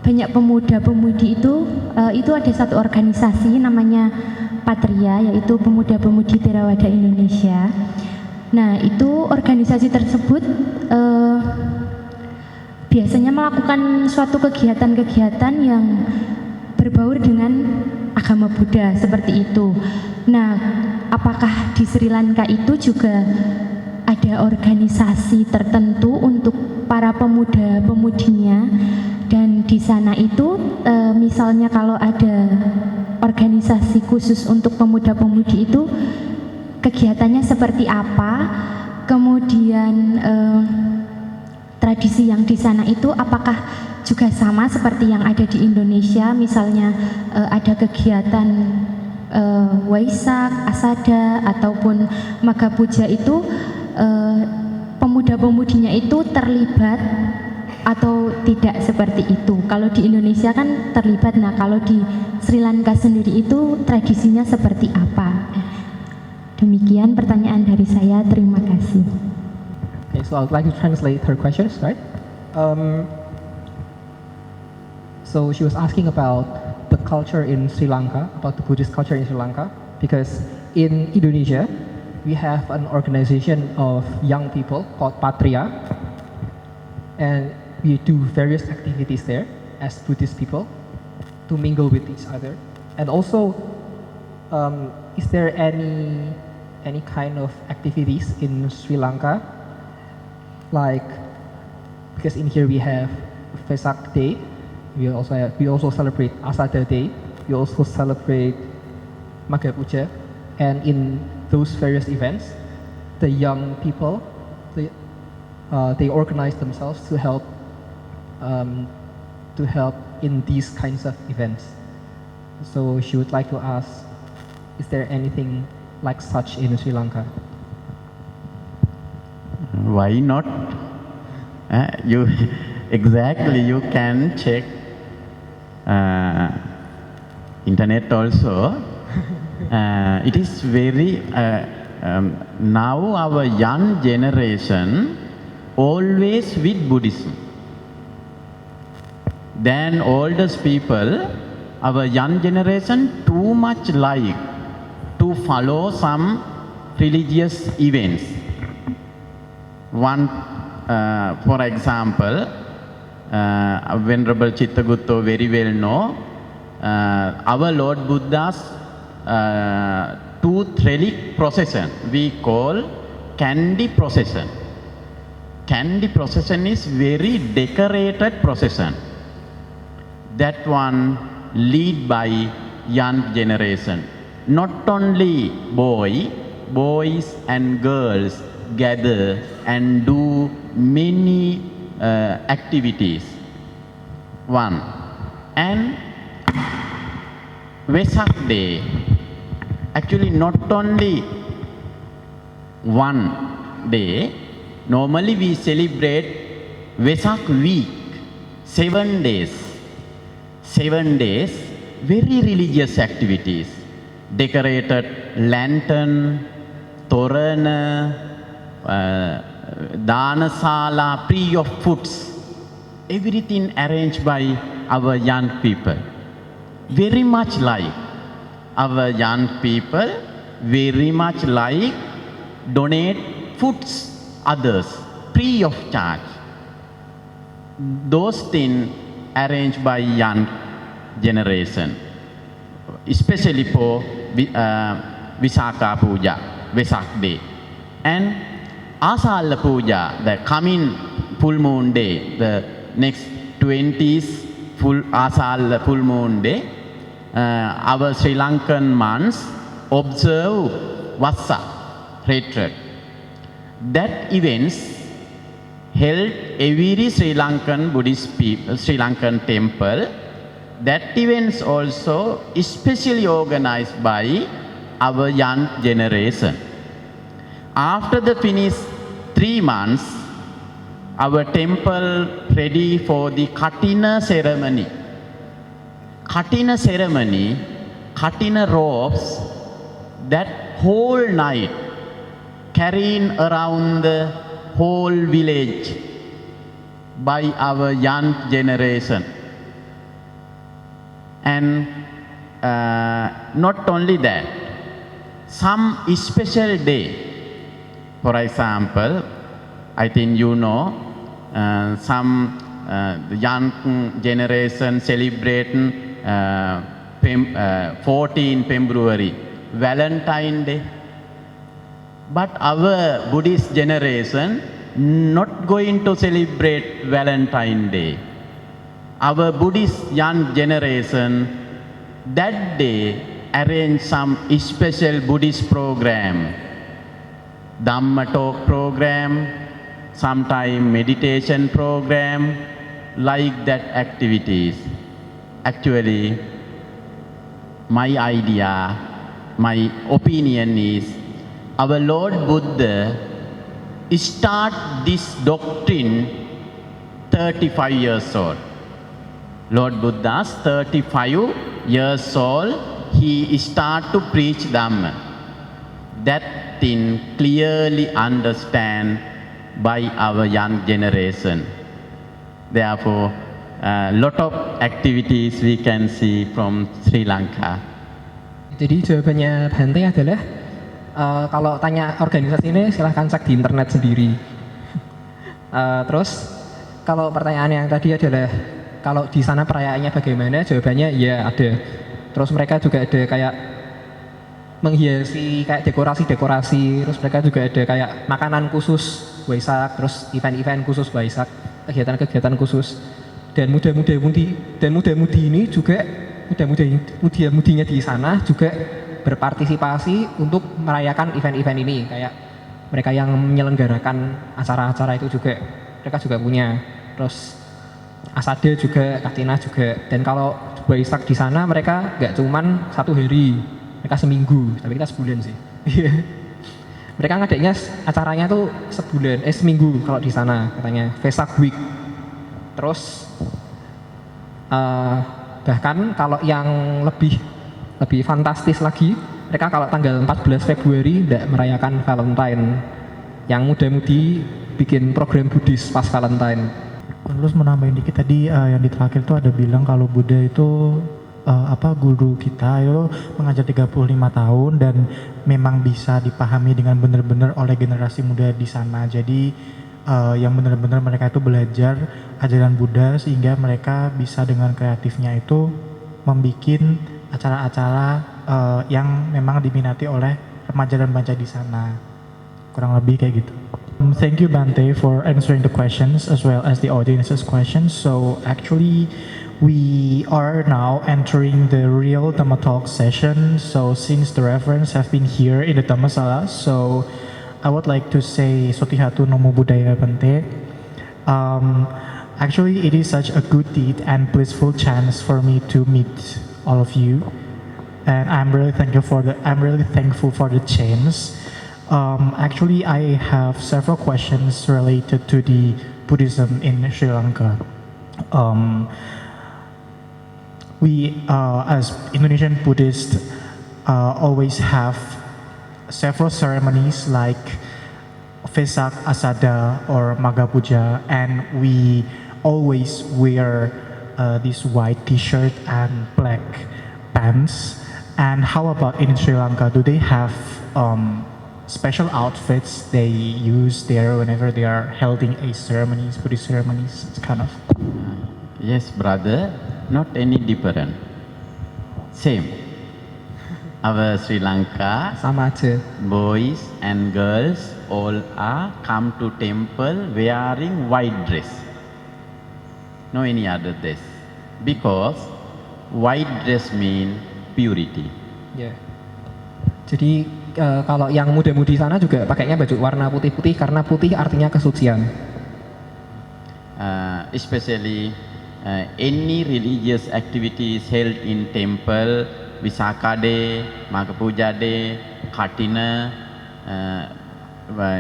banyak pemuda-pemudi itu ada satu organisasi namanya Patria, yaitu Pemuda-Pemudi Theravada Indonesia. Nah, itu organisasi tersebut biasanya melakukan suatu kegiatan-kegiatan yang berbaur dengan agama Buddha seperti itu. Nah, apakah di Sri Lanka itu juga ada organisasi tertentu untuk para pemuda-pemudinya? Dan di sana itu misalnya kalau ada organisasi khusus untuk pemuda-pemudi itu, kegiatannya seperti apa? Kemudian tradisi yang di sana itu apakah juga sama seperti yang ada di Indonesia? Misalnya ada kegiatan Waisak, Asada ataupun Magha Puja itu pemuda-pemudinya itu terlibat atau tidak seperti itu? Kalau di Indonesia kan terlibat. Nah, kalau di Sri Lanka sendiri itu tradisinya seperti apa? Demikian pertanyaan dari saya. Terima kasih. Okay, so I would like to translate her questions, right? So she was asking about the culture in Sri Lanka, about the Buddhist culture in Sri Lanka, because in Indonesia we have an organization of young people called Patria, and we do various activities there as Buddhist people to mingle with each other. And also, is there any kind of activities in Sri Lanka, like, because in here we have Vesak Day, we also celebrate Asada Day, we also celebrate Magha Puja, and in those various events, the young people they organize themselves to help in these kinds of events. So she would like to ask, is there anything like such in Sri Lanka? Why not? You can check internet also. It is very now our young generation always with Buddhism. Then oldest people, our young generation too much like to follow some religious events. One, for example, Venerable Chittagutta very well know, our Lord Buddha's tooth relic procession we call candy procession. Candy procession is very decorated procession. That one lead by young generation. Not only boys and girls gather and do many activities. One. And Vesak Day, actually not only one day, normally we celebrate Vesak week, 7 days. 7 days, very religious activities. Decorated lantern, torana, danasala, pre of foods. Everything arranged by our young people. Very much like our young people, very much like donate foods others, free of charge. Those things arranged by young generation, especially for Visakha Puja, Vesak Day. And Asala Puja, the coming full moon day, the next 20th full Asala full moon day, our Sri Lankan monks observe Vassa retreat. That events held every Sri Lankan Buddhist people, Sri Lankan temple. That events also especially organized by our young generation. After the finished 3 months, our temple ready for the Katina ceremony. Katina ceremony, Katina robes, that whole night carrying around the whole village by our young generation. And not only that, some special day, for example, I think you know, some the young generation celebrating 14 February, Valentine Day. But our Buddhist generation not going to celebrate Valentine Day. Our Buddhist young generation that day arrange some special Buddhist program, Dhamma talk program, sometime meditation program, like that activities. Actually, my idea, my opinion is, our Lord Buddha start this doctrine 35 years old. Lord Buddha's 35 years old, he start to preach Dhamma. That thing clearly understand by our young generation. Therefore, lot of activities we can see from Sri Lanka. Jadi jawabannya Bhante adalah kalau tanya organisasi ini silahkan cek di internet sendiri. Terus kalau pertanyaan yang tadi adalah kalau di sana perayaannya bagaimana, jawabannya ya ada. Terus mereka juga ada kayak menghiasi kayak dekorasi-dekorasi, terus mereka juga ada kayak makanan khusus Waisak, terus event-event khusus Waisak, kegiatan-kegiatan khusus. Dan muda-mudi ini juga muda-mudinya di sana juga berpartisipasi untuk merayakan event-event ini, kayak mereka yang menyelenggarakan acara-acara itu juga mereka juga punya. Terus Asade juga, Katina juga. Dan kalau Waisak di sana mereka nggak cuman 1 hari, mereka seminggu, tapi kita sebulan sih. Mereka ngadainnya acaranya tuh seminggu kalau di sana katanya Vesak Week. Terus bahkan kalau yang lebih fantastis lagi, mereka kalau tanggal 14 Februari tidak merayakan Valentine. Yang muda-mudi bikin program Buddhis pas Valentine. Terus menambahin dikit tadi yang di terakhir itu ada bilang kalau Buddha itu guru kita itu mengajar 35 tahun dan memang bisa dipahami dengan benar-benar oleh generasi muda di sana. Jadi yang benar-benar mereka itu belajar ajaran Buddha sehingga mereka bisa dengan kreatifnya itu membuat acara-acara yang memang diminati oleh remaja dan remaja di sana. Kurang lebih kayak gitu. Thank you Bante for answering the questions as well as the audience's questions. So actually we are now entering the real Dhamma talk session. So since the reference have been here in the Dhammasala, so I would like to say Sotihatu Namo Buddhaya Bante. Actually it is such a good deed and blissful chance for me to meet all of you. And I'm really thankful for the chance. Actually, I have several questions related to the Buddhism in Sri Lanka. We, as Indonesian Buddhists, always have several ceremonies like Vesak Asada or Magha Puja, and we always wear this white T-shirt and black pants. And how about in Sri Lanka? Do they have special outfits they use there whenever they are holding a ceremonies, Buddhist ceremonies? It's kind of. Yes, brother, not any different. Same. Our Sri Lanka Sama aja. boys and girls all are come to temple wearing white dress. No any other dress. Because white dress mean purity. Ya. Jadi kalau yang muda-mudi sana juga pakainya baju warna putih-putih karena putih artinya kesucian. Especially any religious activities held in temple, Visakha Day, Magha Puja Day, Katina,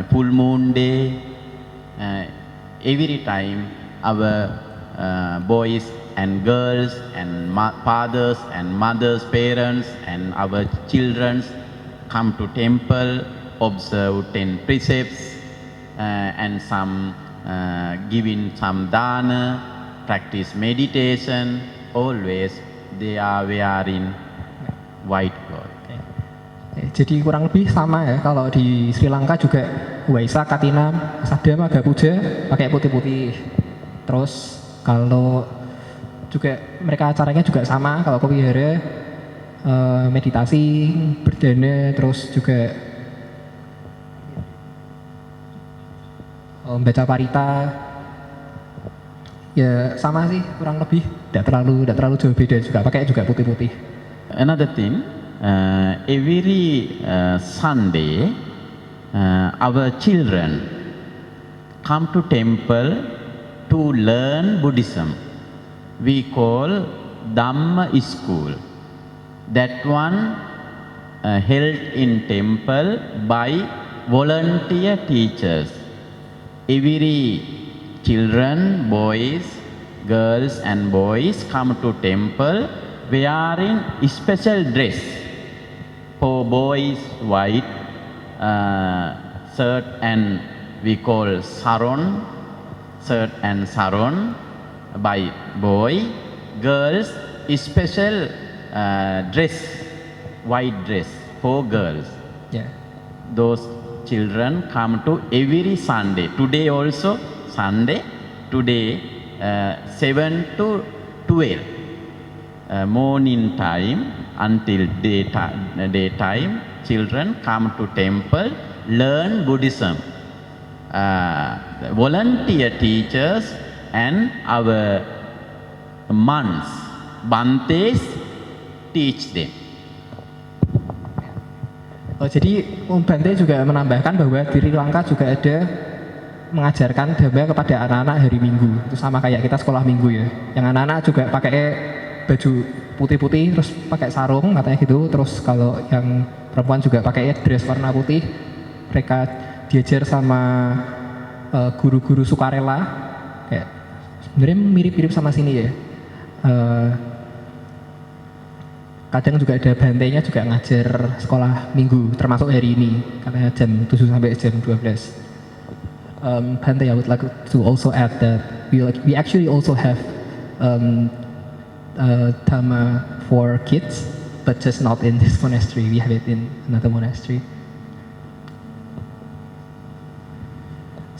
Full Moon Day, every time our boys and girls and fathers and mothers, parents and our children come to temple, observe 10 precepts and some giving some dana, practice meditation, always they are wearing white cloth. Jadi kurang lebih sama ya, kalau di Sri Lanka juga Waisak, Katina, Asada, Magha Puja pakai putih-putih. Terus kalau juga mereka acaranya juga sama, kalau Kopihara meditasi, berdana, terus juga baca parita. Ya sama sih kurang lebih, tidak terlalu jauh beda, juga pakai juga putih-putih. Another thing, every Sunday, our children come to temple to learn Buddhism. We call Dhamma school. That one held in temple by volunteer teachers. Every children, boys, girls and boys come to temple wearing special dress. For boys, white shirt and we call sarong, shirt and sarong by boy. Girls, special dress, white dress for girls. Ya. Those children come to every Sunday. Today also Sunday. Today 7 to 12. Morning time until daytime, children come to temple, learn Buddhism. Volunteer teachers and our monks, Bantes, teach them. Jadi Bante juga menambahkan bahwa di Sri Lanka juga ada mengajarkan Dhamma kepada anak-anak hari Minggu. Itu sama kayak kita sekolah Minggu ya. Yang anak-anak juga pakai baju putih-putih, terus pakai sarung katanya gitu. Terus kalau yang perempuan juga pakai dress warna putih. Mereka diajar sama guru-guru sukarela. Kayak sebenarnya mirip-mirip sama sini ya. Kadang juga ada Bantenya juga ngajar sekolah minggu, termasuk hari ini, katanya jam 7 sampai jam 12. Bante, I would like to also add that we actually also have Dhamma for kids, but just not in this monastery. We have it in another monastery.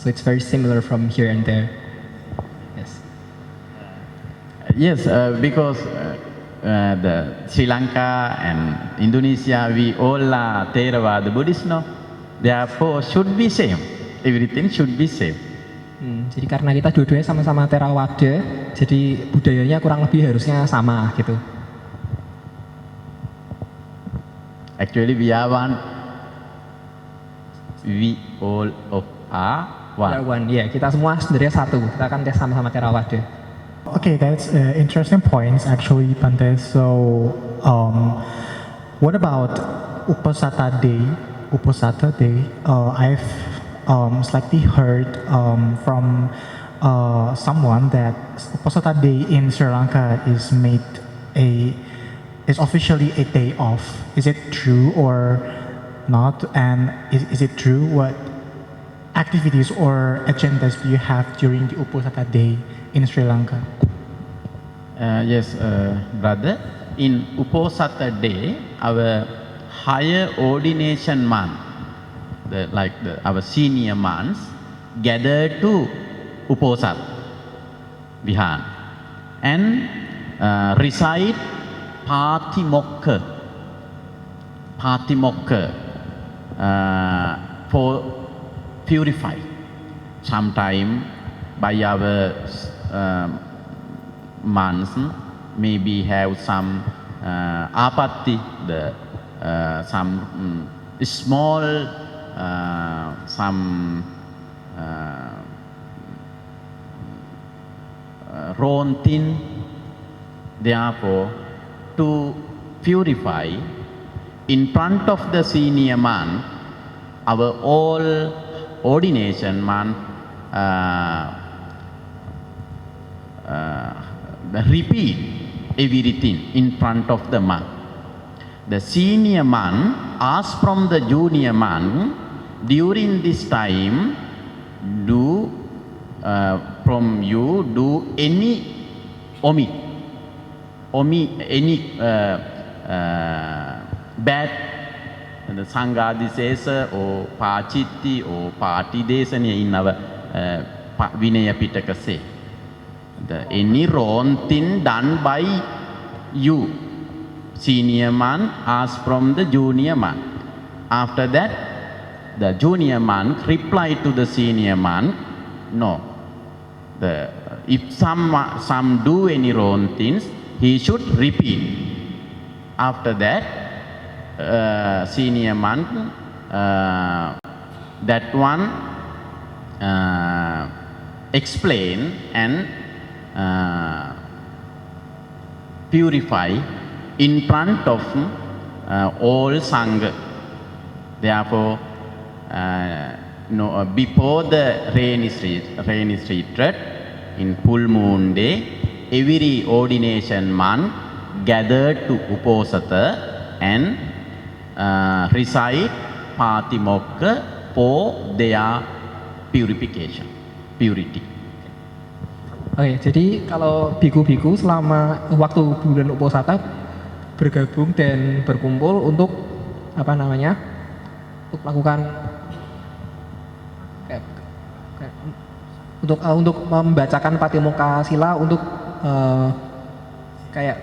So it's very similar from here and there. Yes. Yes, because the Sri Lanka and Indonesia, we all are Theravada Buddhists, no? Therefore, should be same. Everything should be same. Jadi karena kita dua-duanya sama-sama Theravada, jadi budayanya kurang lebih harusnya sama gitu. Actually, we are one. We all of are Ya, one. Ya, kita semua sebenarnya satu. Kita kan sama-sama Theravada. Okay, that's interesting points actually, Bante. So, what about Uposatha Day? Uposatha Day. I've slightly heard from someone that Uposatha Day in Sri Lanka is officially a day off. Is it true or not? And is it true? What activities or agendas do you have during the Uposatha Day in Sri Lanka? Yes, brother. In Uposatha Day, our higher ordination month, our senior months, gather to Uposat Vihan and recite Patimokkha for purify. Sometime by our months, maybe have some apatti, some small, some rontin. Therefore, to purify, in front of the senior month, our all ordination month repeat everything in front of the monk. The senior monk asks from the junior monk, during this time, do from you do any any bad Sanghadisesa or Pachitti or Patidesana in our Vinaya Pitaka say. Any wrong thing done by you, senior man asks from the junior man. After that, the junior monk replied to the senior monk, no. If some do any wrong things, he should repeat. After that, senior monk, that one explain and purify in front of all Sangha. Therefore, before the rainy retreat, in full moon day, every ordination monk gathered to Uposatha and recite Patimokkha for their purification, purity. Oke, jadi kalau biku-biku selama waktu bulan Uposatha bergabung dan berkumpul untuk untuk melakukan untuk membacakan Patimokkha Sila untuk kayak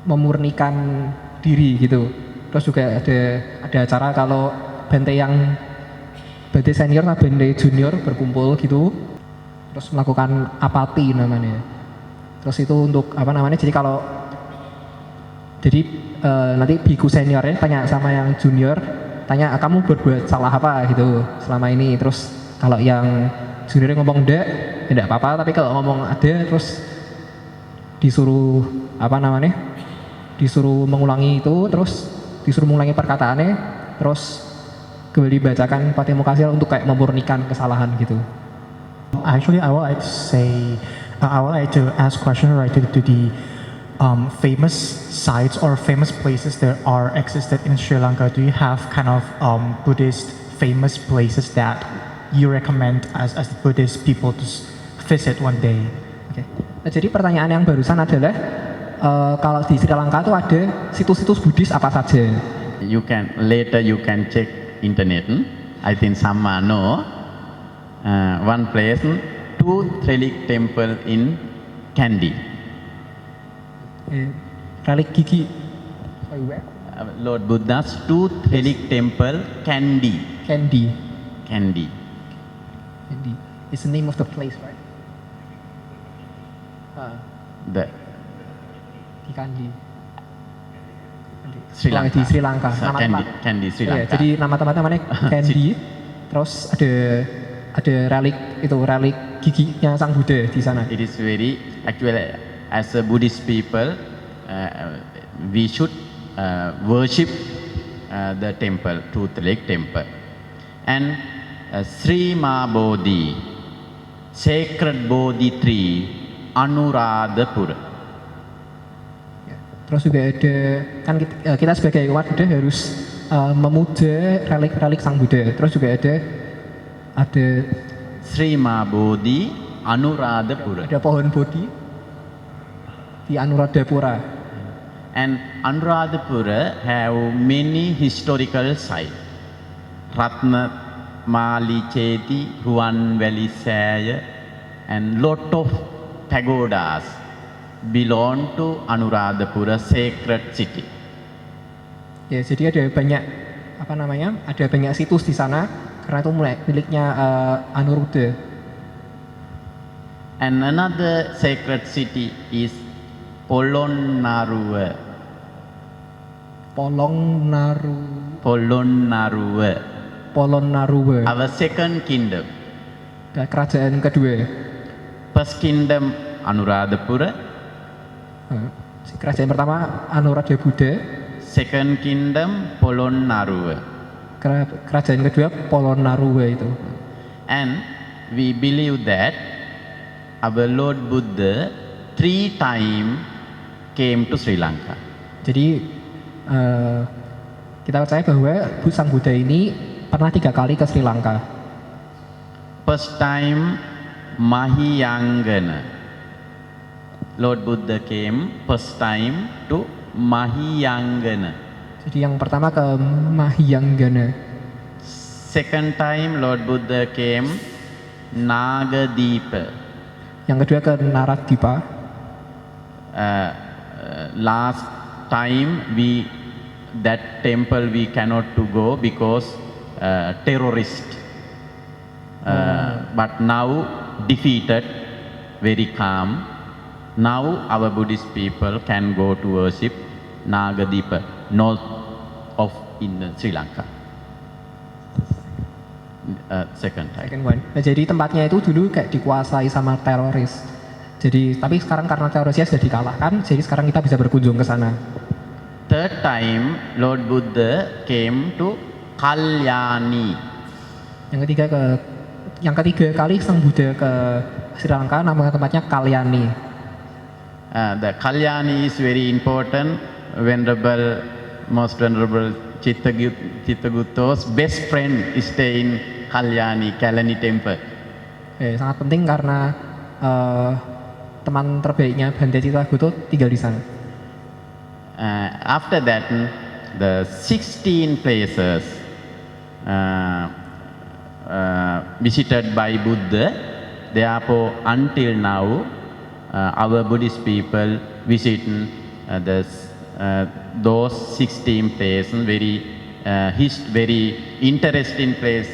memurnikan diri gitu. Terus juga ada acara kalau Bante senior sama Bante junior berkumpul gitu. Terus melakukan apati namanya. Terus itu untuk jadi nanti biku seniornya tanya sama yang junior, tanya kamu berbuat salah apa gitu selama ini. Terus kalau yang juniornya ngomong tidak apa-apa, tapi kalau ngomong ada terus disuruh disuruh mengulangi itu, terus disuruh mengulangi perkataannya, terus kembali bacakan Patimokkha Sila untuk kayak memurnikan kesalahan gitu. Actually, I would like to ask question related to the famous sites or famous places that are existed in Sri Lanka. Do you have kind of Buddhist famous places that you recommend as Buddhist people to visit one day? Okay. Nah, jadi pertanyaan yang barusan adalah kalau di Sri Lanka itu ada situs-situs Buddhis apa saja? Later you can check internet. I think some know. One place, two relic temple in Kandy. Relik gigi. Sorry, where? Lord Buddha's tooth relic temple, Kandy. Kandy. Kandy. Kandy. It's the name of the place, right? The Di Kandy. Sri Lanka. Di Sri Lanka. Nama Kandy, tempat. Kandy, Sri Iya, Lanka. jadi nama tempatnya namanya Kandy. Terus ada relik giginya Sang Buddha di sana. It is very, actually, as a Buddhist people, we should worship the temple, Truth Lake Temple. And Sri Ma Bodhi, sacred Bodhi tree, Anuradhapura. Terus juga ada, kan kita sebagai umat Buddha harus memuja relik-relik Sang Buddha. Terus juga ada Sri Ma Bodhi, Anuradhapura. pohon Bodhi di Anuradhapura. And Anuradhapura have many historical sites. Ratna Mali Cheti, Ruan Valley Saya, and lot of pagodas belong to Anuradhapura sacred city. Ya, jadi ada banyak ada banyak situs di sana karena itu miliknya Anuruddha. And another sacred city is Polonnaruwa. Polonnaruwa. Our second kingdom. Kerajaan kedua. First kingdom Anuradhapura. Kerajaan pertama Anuradha Buddha. Second kingdom Polonnaruwa. Kerajaan kedua Polonnaruwa itu. And we believe that our Lord Buddha 3 times came to Sri Lanka. Jadi kita percaya bahwa Sang Buddha ini pernah 3 kali ke Sri Lanka. First time Mahiyangana. Lord Buddha came first time to Mahiyangana. Jadi yang pertama ke Mahiyangana. Second time Lord Buddha came Nagadipa. Yang kedua ke Naradipa. Last time that temple we cannot to go because terrorist. But now defeated, very calm. Now our Buddhist people can go to worship Nagadipa, north of in Sri Lanka. Second time. Second one. Nah, jadi tempatnya itu dulu kayak dikuasai sama teroris. Jadi tapi sekarang karena terorisnya sudah dikalahkan, jadi sekarang kita bisa berkunjung ke sana. Third time Lord Buddha came to Kalyani. Yang ketiga kali Sang Buddha ke Sri Lanka, nama tempatnya Kalyani. The Kalyani is very important. Most venerable Chittagutto's best friend is stay in Kalyani temple. Sangat penting karena teman terbaiknya Bhante Chittagutta tinggal di sana. After that, the 16 places visited by Buddha, therefore until now, our Buddhist people visit those 16 places, very interesting place.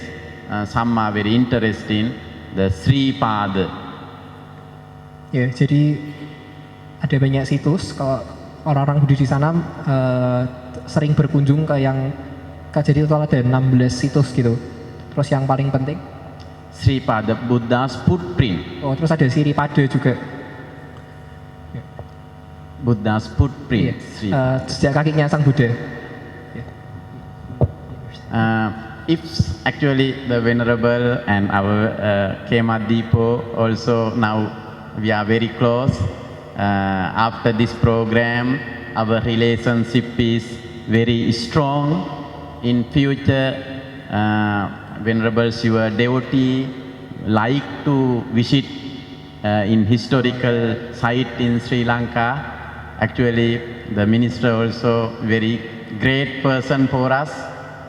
Some are very interesting. The Sri Pada. Ya, jadi ada banyak situs. Kalau orang-orang Buddhis di sana sering berkunjung jadi total ada 16 situs gitu. Terus yang paling penting Sri Pada, Buddha's footprint. Oh, terus ada Sri Pada juga. Buddha's footprint. Sejak kakinya Sang Buddha. If actually the Venerable and our Kema Dipo also now we are very close. After this program, our relationship is very strong. In future, Venerables, your devotee like to visit in historical site in Sri Lanka. Actually, the minister also very great person for us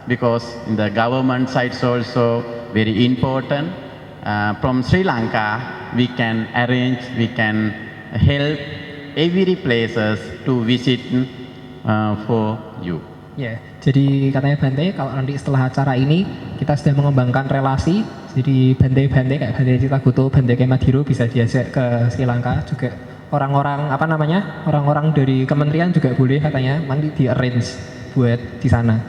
because in the government sites also very important. From Sri Lanka, we can arrange, we can help every places to visit for you. Ya, jadi katanya Bante kalau nanti setelah acara ini kita sudah mengembangkan relasi, jadi Bante kayak Bante Citaguto, Bante Kemadiro bisa diajak ke Sri Lanka juga. Orang-orang orang-orang dari kementerian juga boleh katanya nanti di arrange buat di sana,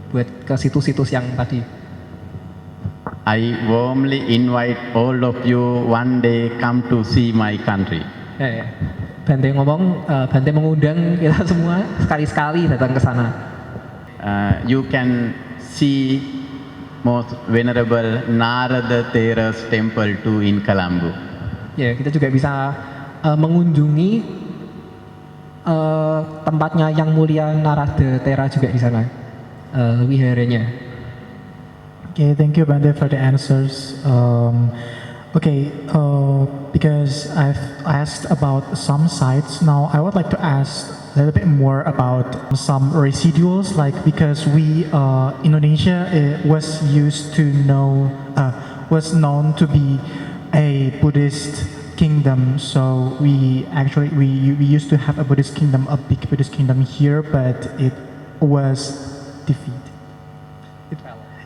buat ke situs-situs yang tadi. I warmly invite all of you one day come to see my country. Ya. Bante ngomong, Bante mengundang kita semua sekali-sekali datang ke sana. You can see most venerable Narada Thera's temple too in Colombo. Ya, kita juga bisa mengunjungi tempatnya yang mulia Narada Thera juga di sana, wiharanya. Okay, thank you, Bande, for the answers. Because I've asked about some sites, now I would like to ask a little bit more about some residuals, like because we, Indonesia was known to be a Buddhist kingdom, so we used to have a Buddhist kingdom, a big Buddhist kingdom here, but it was defeated.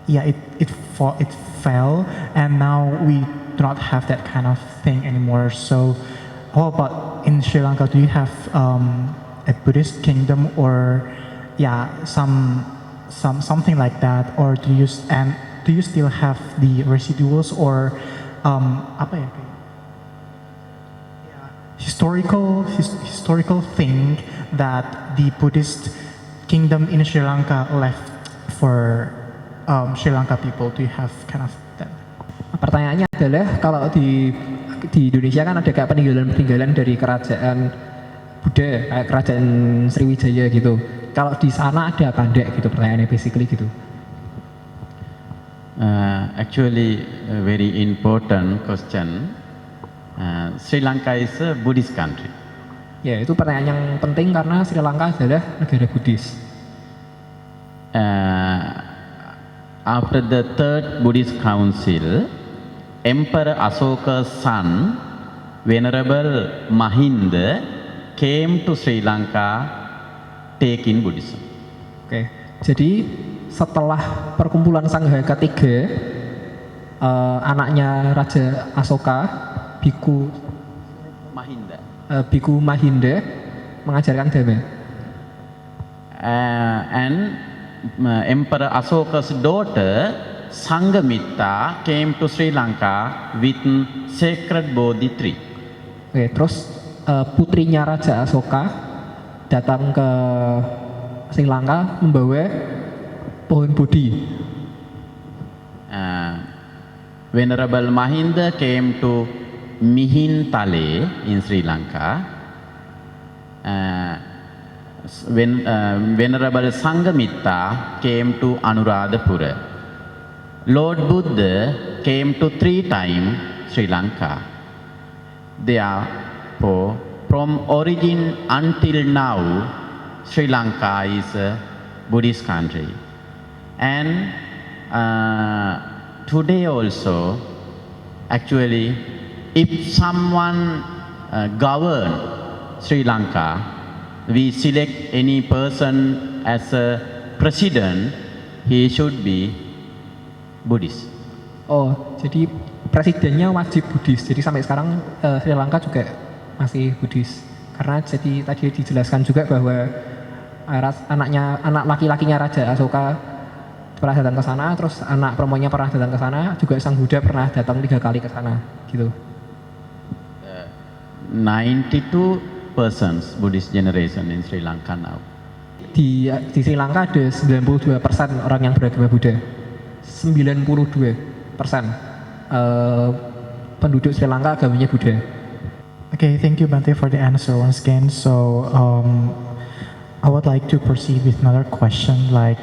It fell, and now we do not have that kind of thing anymore. So, how about in Sri Lanka? Do you have a Buddhist kingdom, or something like that, or do you still have the residuals, or historical thing that the Buddhist kingdom in Sri Lanka left for Sri Lanka people? Do you have kind of that? Pertanyaannya adalah kalau di Indonesia kan ada kayak peninggalan dari kerajaan Buddha, kayak kerajaan Sriwijaya gitu. Kalau di sana ada apa enggak gitu, pertanyaannya basically gitu. Actually, a very important question. Sri Lanka is a Buddhist country. Ya, itu pertanyaan yang penting karena Sri Lanka adalah negara Buddhis. After the Third Buddhist Council, Emperor Asoka's son, Venerable Mahinda, came to Sri Lanka taking Buddhism. Oke, jadi setelah perkumpulan Sangha ketiga, anaknya Raja Asoka, Biku Mahinda mengajarkan Dhamma. And Emperor Asoka's daughter, Sanghamitta, came to Sri Lanka with sacred Bodhi tree. Oke, terus putrinya Raja Asoka datang ke Sri Lanka membawa pohon Bodhi. Venerable Mahinda came to Mihintale in Sri Lanka. Venerable Sanghamitta came to Anuradhapura. Lord Buddha came to 3 times Sri Lanka. Therefore, from origin until now, Sri Lanka is a Buddhist country. And today also, actually, if someone govern Sri Lanka, we select any person as a president, he should be Buddhist. Oh, jadi presidennya wajib Buddhis. Jadi sampai sekarang Sri Lanka juga masih Buddhis. Karena jadi tadi dijelaskan juga bahwa anak laki-lakinya Raja Asoka pernah datang ke sana, terus anak perempuannya pernah datang ke sana, juga Sang Buddha pernah datang 3 kali ke sana, gitu. 92% Buddhist generation in Sri Lanka now. Di Sri Lanka ada 92% orang yang beragama Buddha. 92% penduduk Sri Lanka agamanya Buddha. Okay, thank you, Bante, for the answer once again. So, I would like to proceed with another question. Like,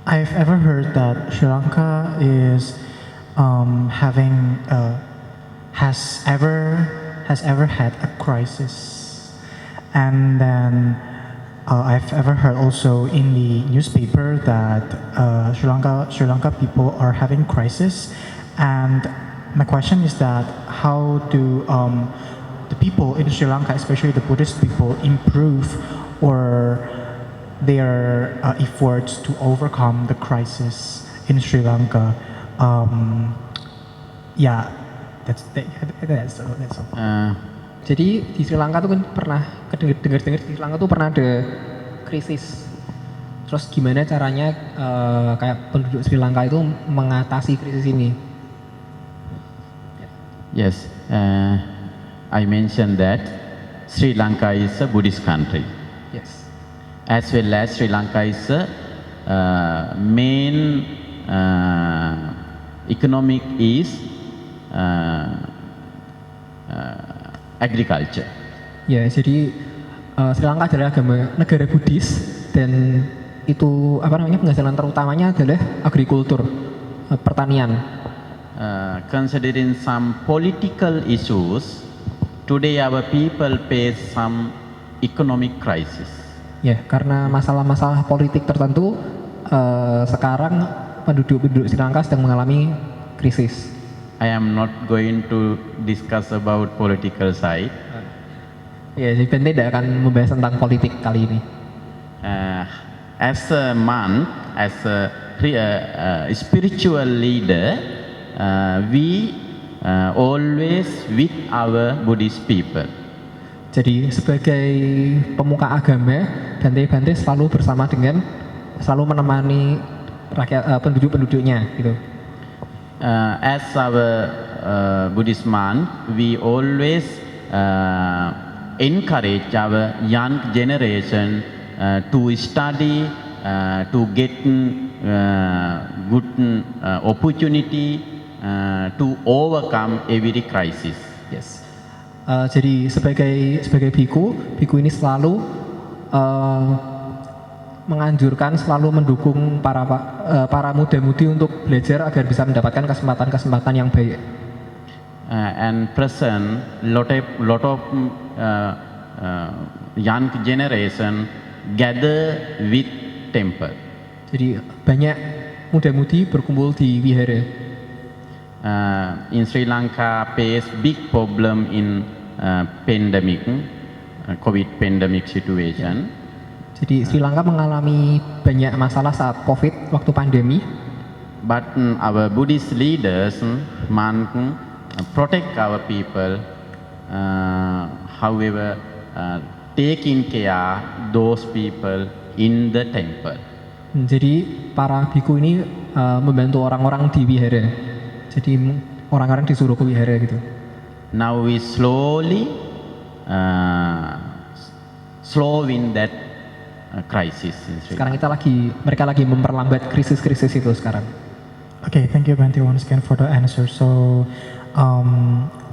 I've ever heard that Sri Lanka is has ever had a crisis, and then I've ever heard also in the newspaper that Sri Lanka people are having crisis, And my question is that how do the people in Sri Lanka, especially the Buddhist people, improve or their efforts to overcome the crisis in Sri Lanka? Yeah, that's all. Jadi di Sri Lanka tuh kan pernah dengar di Sri Lanka tuh pernah ada krisis. Terus gimana caranya kayak penduduk Sri Lanka itu mengatasi krisis ini? Yes, I mentioned that Sri Lanka is a Buddhist country. Yes. As well as Sri Lanka is a main economic is agriculture. Ya, jadi Sri Lanka adalah negara Buddhis dan itu penghasilan terutamanya adalah agrikultur, pertanian. Considering some political issues, today our people face some economic crisis. Ya, karena masalah-masalah politik tertentu sekarang penduduk Sri Lanka sedang mengalami krisis. I am not going to discuss about political side. Ya, jadi Ben tidak akan membahas tentang politik kali ini. As a monk, as a spiritual leader, we always with our Buddhist people. Jadi sebagai pemuka agama, Bante selalu menemani rakyat penduduk-penduduknya gitu. As our Buddhist monk, we always encourage our young generation to study, to get good opportunity to overcome every crisis. Yes. Jadi sebagai biku ini selalu menganjurkan, selalu mendukung para muda-mudi untuk belajar agar bisa mendapatkan kesempatan-kesempatan yang baik. And present lot of young generation gather with temple. Jadi banyak muda-mudi berkumpul di wihara. In Sri Lanka face big problem in pandemic, COVID pandemic situation. Jadi Sri Lanka mengalami banyak masalah saat COVID waktu pandemi. But our Buddhist leaders, monk, protect our people. However, taking care those people in the temple. Jadi para biku ini membantu orang-orang di wihara. Jadi orang-orang disuruh ke wihara gitu. Now we slowly slowing that crisis in Sri Sekarang Lanka. mereka lagi memperlambat krisis-krisis itu sekarang. Okay, thank you, Bante, once again for the answer. So,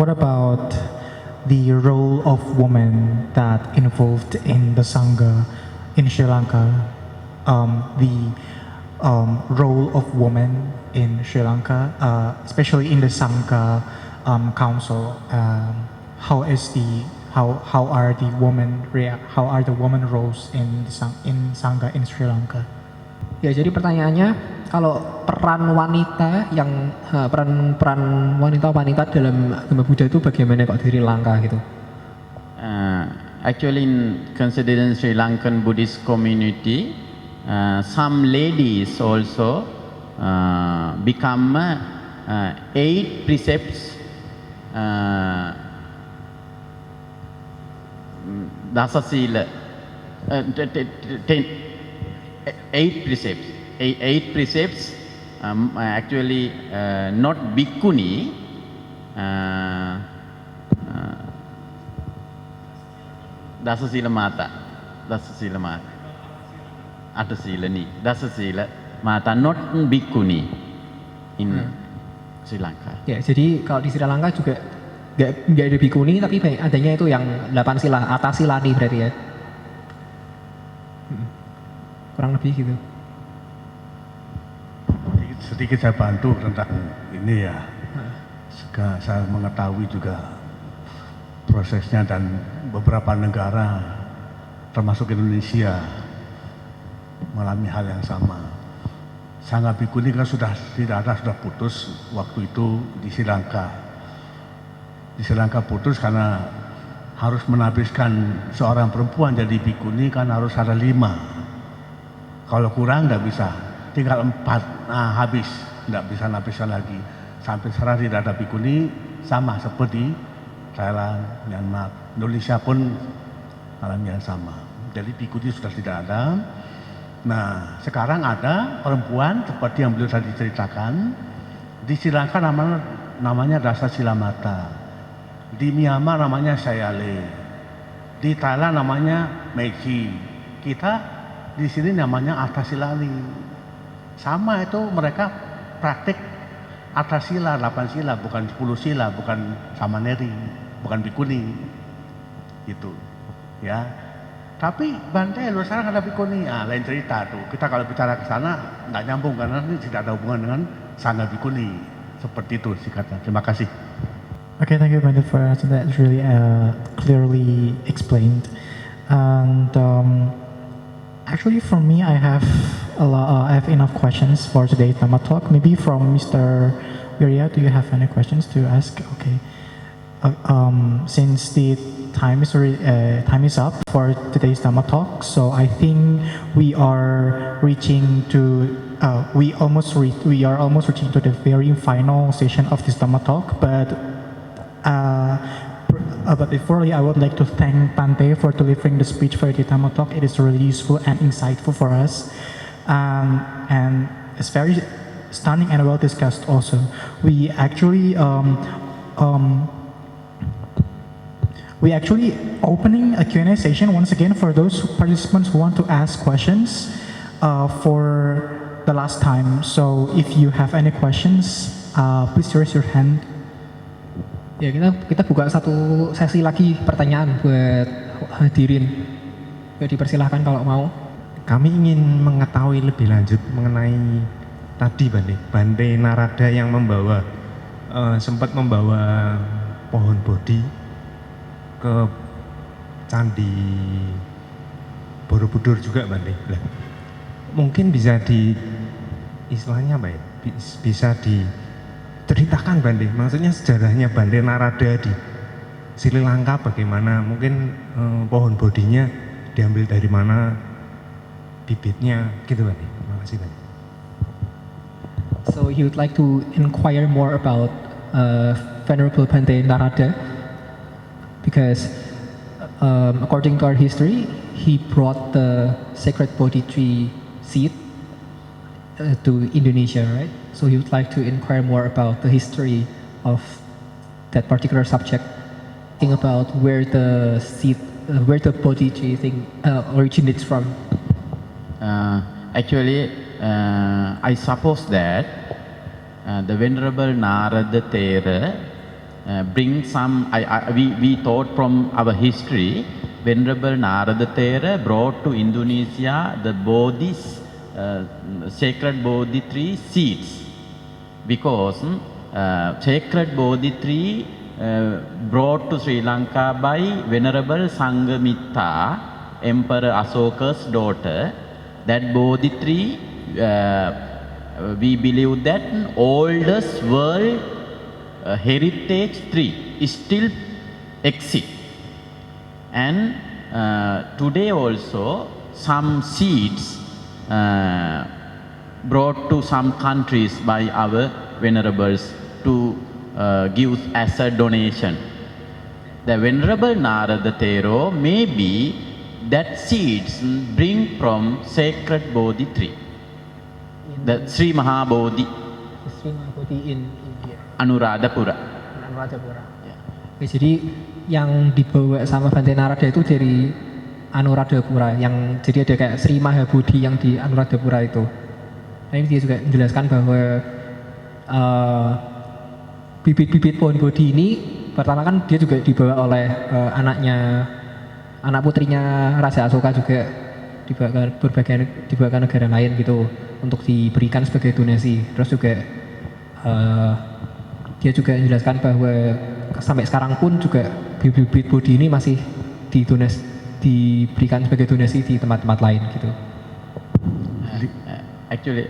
what about the role of women that involved in the Sangha in Sri Lanka? The role of women in Sri Lanka, especially in the Sangha council. How are the women roles in Sangha in Sri Lanka? Ya, jadi pertanyaannya kalau peran wanita dalam agama Buddha itu bagaimana kok di Sri Lanka gitu? Actually, in considering Sri Lankan Buddhist community, some ladies also become 8 precepts. Dasasila, 8 precepts. 8 precepts. Actually, not bhikkhuni. Dasasila mata. Atasila ni. Dasasila mata, not bhikkhuni in Sri Lanka. Ya, jadi kalau di Sri Lanka juga nggak ada bhikkhuni, tapi adanya itu yang 8 sila, atasila nih berarti ya. Kurang lebih gitu. Sedikit saya bantu tentang ini ya. Saya mengetahui juga prosesnya dan beberapa negara termasuk Indonesia mengalami hal yang sama. Sangha Bhikkhuni kan sudah tidak ada, sudah putus waktu itu di Sri Lanka. Di Sri Lanka putus karena harus menabiskan seorang perempuan jadi bhikkhuni kan harus ada 5. Kalau kurang nggak bisa, tinggal 4, nah habis, nggak bisa nabiskan lagi. Sampai sekarang tidak ada bhikkhuni, sama seperti Thailand, Myanmar, Indonesia pun alamiah sama. Jadi bhikkhuni sudah tidak ada. Nah, sekarang ada perempuan seperti yang beliau tadi ceritakan. Di Sri Lanka namanya Dasa Silamata. Di Myanmar namanya Sayale. Di Thailand namanya Meiji. Kita di sini namanya Artasilali. Sama itu mereka praktik Artasila, 8 sila, bukan 10 sila, bukan Samaneri, bukan bhikkhuni. Itu. Ya. Tapi Bante lu sekarang ada bhikkhuni, lain cerita tuh. Kita kalau bicara ke sana nggak nyambung karena ini tidak ada hubungan dengan Sangha Bhikkhuni. Seperti itu singkatnya. Terima kasih. Okay, thank you, Bante, for answering that. It's really clearly explained. And actually, for me, I have I have enough questions for today's Dhamma talk. Maybe from Mr. Wirya, do you have any questions to ask? Okay. Since the time is up for today's Dhamma talk, so I think we are reaching to we are almost reaching to the very final session of this Dhamma talk. But before I would like to thank Bante for delivering the speech for the Dhamma talk. It is really useful and insightful for us, and it's very stunning and well discussed. Also, we actually opening a Q&A session once again for those participants who want to ask questions for the last time. So if you have any questions, please raise your hand. Ya, kita buka satu sesi lagi pertanyaan buat hadirin. Ya, dipersilahkan kalau mau. Kami ingin mengetahui lebih lanjut mengenai tadi Bante Narada yang sempat membawa pohon bodhi ke Candi Borobudur juga, Bante. Mungkin bisa istilahnya apa ya? Bisa diceritakan, Bante. Maksudnya sejarahnya Bante Narada di Sri Lanka bagaimana? Mungkin pohon bodhinya diambil dari mana, bibitnya, gitu, Bante. Terima kasih, Bante. So he would like to inquire more about Venerable Bante Narada, because according to our history, he brought the sacred Bodhi tree seed to Indonesia, right? So he would like to inquire more about the history of that particular subject, think about where the Bodhi tree thing originates from. Actually, I suppose that the Venerable Narada Thera bring some, we thought from our history, Venerable Narada Thera brought to Indonesia the Bodhis, sacred Bodhi tree seeds, because sacred Bodhi tree brought to Sri Lanka by Venerable Sanghamitta, Emperor Asoka's daughter. That Bodhi tree, we believe that oldest world heritage tree still exists. And today also some seeds brought to some countries by our venerables to give as a donation. The Venerable Narada Thero may be that seeds bring from sacred Bodhi tree, the Sri Mahabodhi, Sri Mahabodhi in India. Anuradhapura. Anuradhapura. Oke, jadi yang dibawa sama Bante Narada itu dari Anuradhapura, yang jadi ada kayak Sri Mahabodhi yang di Anuradhapura itu. Nah, ini dia juga menjelaskan bahwa bibit-bibit pohon bodhi ini pertama kan dia juga dibawa oleh anak putrinya Raja Asoka, juga dibawa ke negara lain gitu untuk diberikan sebagai donasi. Terus juga dia juga menjelaskan bahwa sampai sekarang pun juga bibit-bibit bodhi ini masih diberikan sebagai donasi di tempat-tempat lain gitu. Actually,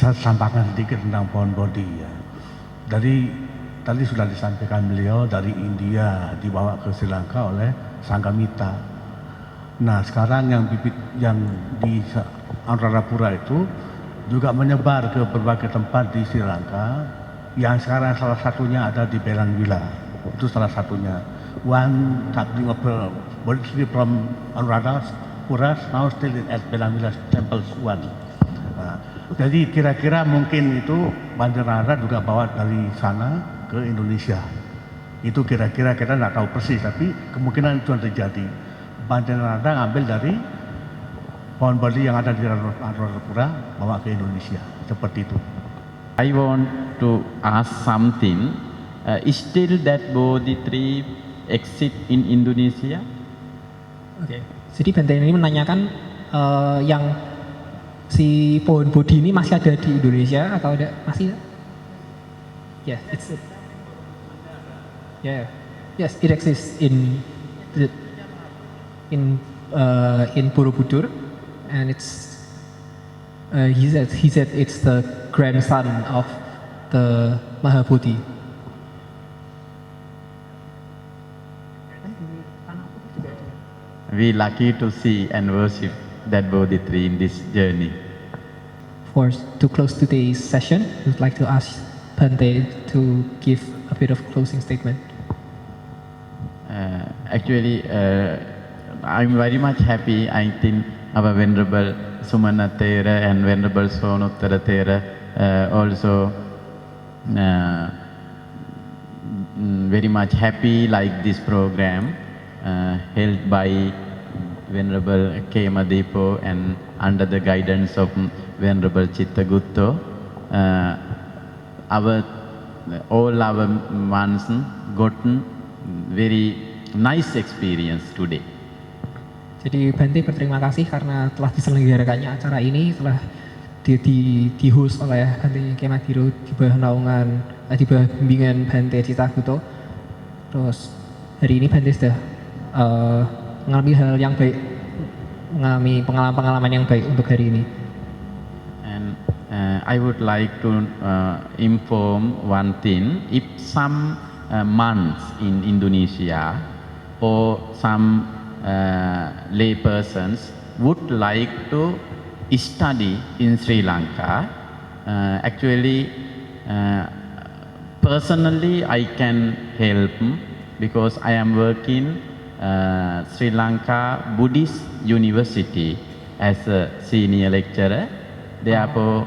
saya sampaikan sedikit tentang pohon bodi ya. Tadi sudah disampaikan beliau dari India dibawa ke Sri Lanka oleh Sanghamita. Nah sekarang yang bibit yang di Anuradhapura itu juga menyebar ke berbagai tempat di Sri Lanka. Yang sekarang salah satunya ada di Belangwila. Itu salah satunya. One sapling of body tree from Anuradhapura now still at Belangwila Temple One. Nah, jadi kira-kira mungkin itu Banjarnegara juga bawa dari sana ke Indonesia. Itu kira-kira kita nggak tahu persis, tapi kemungkinan itu yang terjadi. Banjarnegara ngambil dari pohon bodi yang ada di Anuradhapura bawa ke Indonesia, seperti itu. I want to ask something. Is still that Bodhi tree exist in Indonesia? Oke. Jadi Bante ini menanyakan yang si pohon bodi ini masih ada di Indonesia atau ada masih? Yeah, yes, it exists in Borobudur, and it's he said it's the grandson of the Mahabodhi. We lucky to see and worship that Bodhi tree in this journey. To close today's session, we'd like to ask Bante to give a bit of closing statement. Actually, I'm very much happy. I think our Venerable Sumana Thera and Venerable Sonottara Thera also very much happy like this program held by Venerable Kema Depo and under the guidance of Venerable Chittagutto. All our monks gotten very nice experience today. Jadi Bante berterima kasih karena telah diselenggarakannya acara ini, telah di-host oleh Bante Kemadiro di bawah naungan, di bawah bimbingan Bante Chittagutto. Terus hari ini Bante sudah mengalami hal yang baik, mengalami pengalaman-pengalaman yang baik untuk hari ini. And I would like to inform one thing. If some monks in Indonesia or some lay persons would like to study in Sri Lanka, actually personally I can help because I am working Sri Lanka Buddhist University as a senior lecturer. Therefore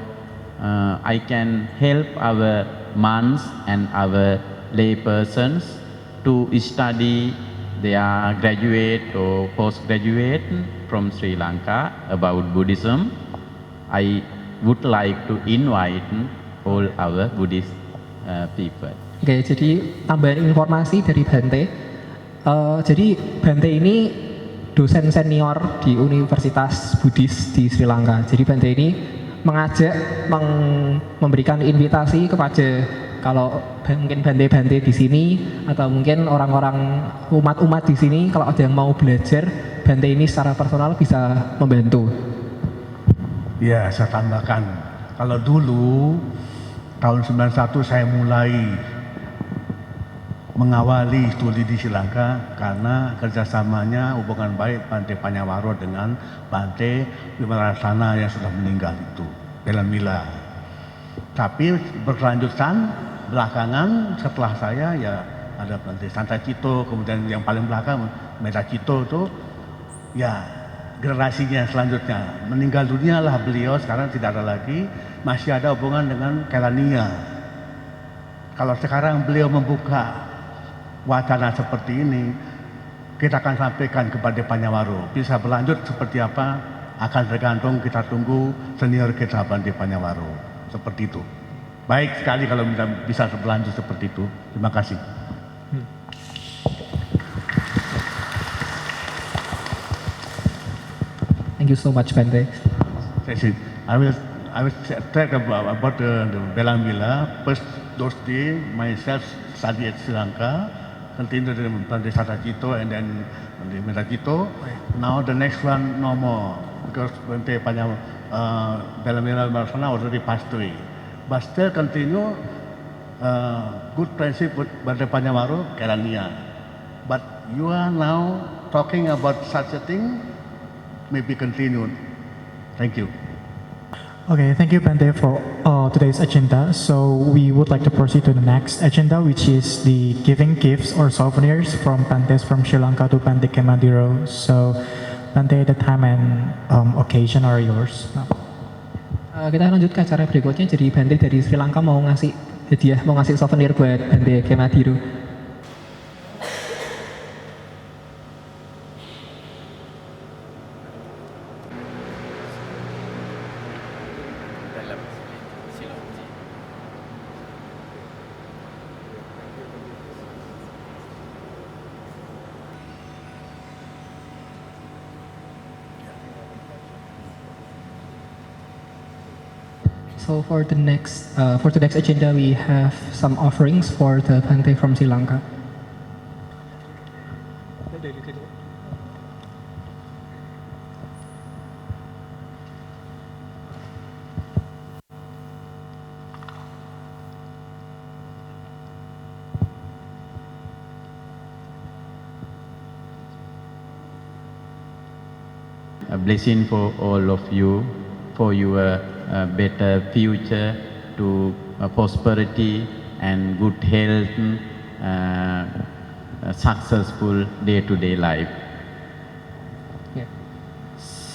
I can help our monks and our lay persons to study their graduate or postgraduate from Sri Lanka about Buddhism. I would like to invite all our Buddhist people. Oke, jadi tambahan informasi dari Bante. Jadi Bante ini dosen senior di Universitas Buddhis di Sri Lanka. Jadi Bante ini mengajak, memberikan invitasi kepada kalau mungkin Bante-Bante di sini atau mungkin orang-orang umat-umat di sini, kalau ada yang mau belajar, Bante ini secara personal bisa membantu. Ya, saya tambahkan. Kalau dulu tahun 91 saya mulai mengawali studi di Sri Lanka karena kerjasamanya hubungan baik Bante Panyawaro dengan Bante Vimarasana yang sudah meninggal itu, Belangwila. Tapi berkelanjutan belakangan setelah saya ya ada Bante Santacito, kemudian yang paling belakang Medacito itu ya generasinya selanjutnya. Meninggal dunia lah beliau, sekarang tidak ada lagi, masih ada hubungan dengan Kelania. Kalau sekarang beliau membuka wacana seperti ini, kita akan sampaikan kepada Panyawaro. Bisa berlanjut seperti apa akan tergantung, kita tunggu senior kita Bante Panyawaro. Seperti itu. Baik sekali kalau bisa berlanjut seperti itu. Terima kasih. Thank you so much, Bante. I will talk about the Belangwila. First, those days myself studied at Sri Lanka, continued with Bante Santacito and then Bante Medacito. Now the next one no more because Bante Belamira Marsana already passed away. But still continue good friendship with Bante Panyamaru, Kerania. But you are now talking about such a thing, maybe continued. Thank you. Okay, thank you, Bante, for today's agenda. So we would like to proceed to the next agenda, which is the giving gifts or souvenirs from Bantes from Sri Lanka to Bante Kemadiro. So, Bante, the time and occasion are yours. Kita lanjut ke acara berikutnya. Jadi Bante dari Sri Lanka mau ngasih hadiah, mau ngasih souvenir buat Bante Kemadiro. So for the next agenda, we have some offerings for the Bante from Sri Lanka. A blessing for all of you, for your better future, to prosperity and good health, successful day-to-day life. Yeah.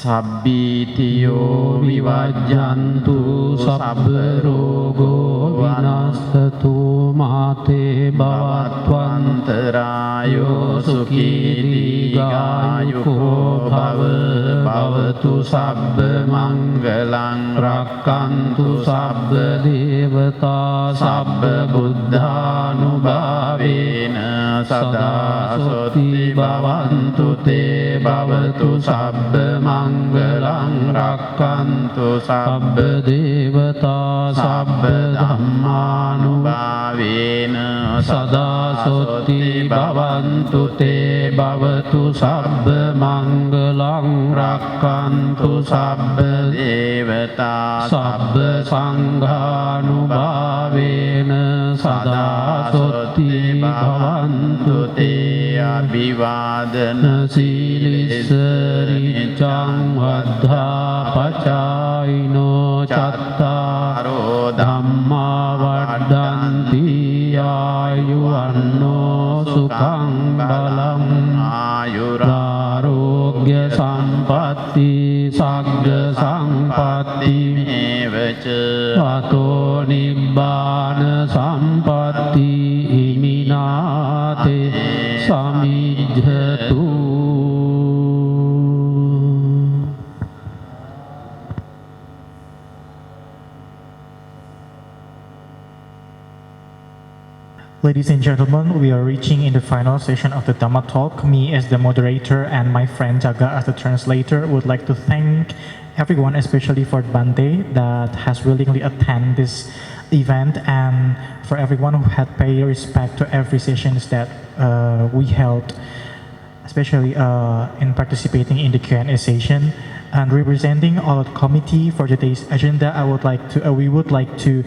Sabbitiyo vivajjantu sabba rogo vinastatu mate bhavatvantarayo sukhi digayuko bhavatu sabba mangalang rakkantu sabba devata sabba buddhanubhavena sada sotti bhavantu te bhavatu sabba mangalang rakkantu sabba devata sabba dhammanubhavena sada sotti bhavantu te bhavatu sabba mangalang rakkantu sabba devata sabba sanghanubhavena sada sotti bhavantu te abhivadana silisari Vaddha pacaino cattaro dhamma vaddanti ayuvanno sukhang balang ayurarogya sampatti sagga sampatti mevaca ato nibbana sampatti iminate samijjhatu. Ladies and gentlemen, we are reaching in the final session of the Dhamma talk. Me as the moderator and my friend Jaga as the translator would like to thank everyone, especially for Bante that has willingly attend this event, and for everyone who had paid respect to every sessions that we held, especially in participating in the Q&A session. And representing all the committee for today's agenda, we would like to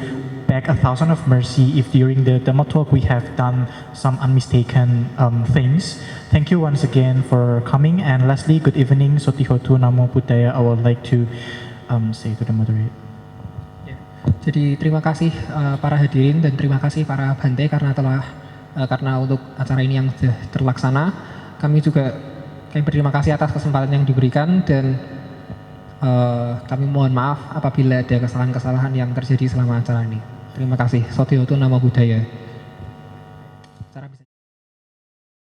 beg 1,000 of mercy if during the Dhamma talk we have done some unmistaken things. Thank you once again for coming. And lastly, good evening, Sotihotu Namo Buddhaya. I would like to say to the moderator. Jadi terima kasih para hadirin dan terima kasih para Bante karena untuk acara ini yang sudah terlaksana. Kami berterima kasih atas kesempatan yang diberikan, dan kami mohon maaf apabila ada kesalahan-kesalahan yang terjadi selama acara ini. Terima kasih. Sotihotu Namo Buddhaya.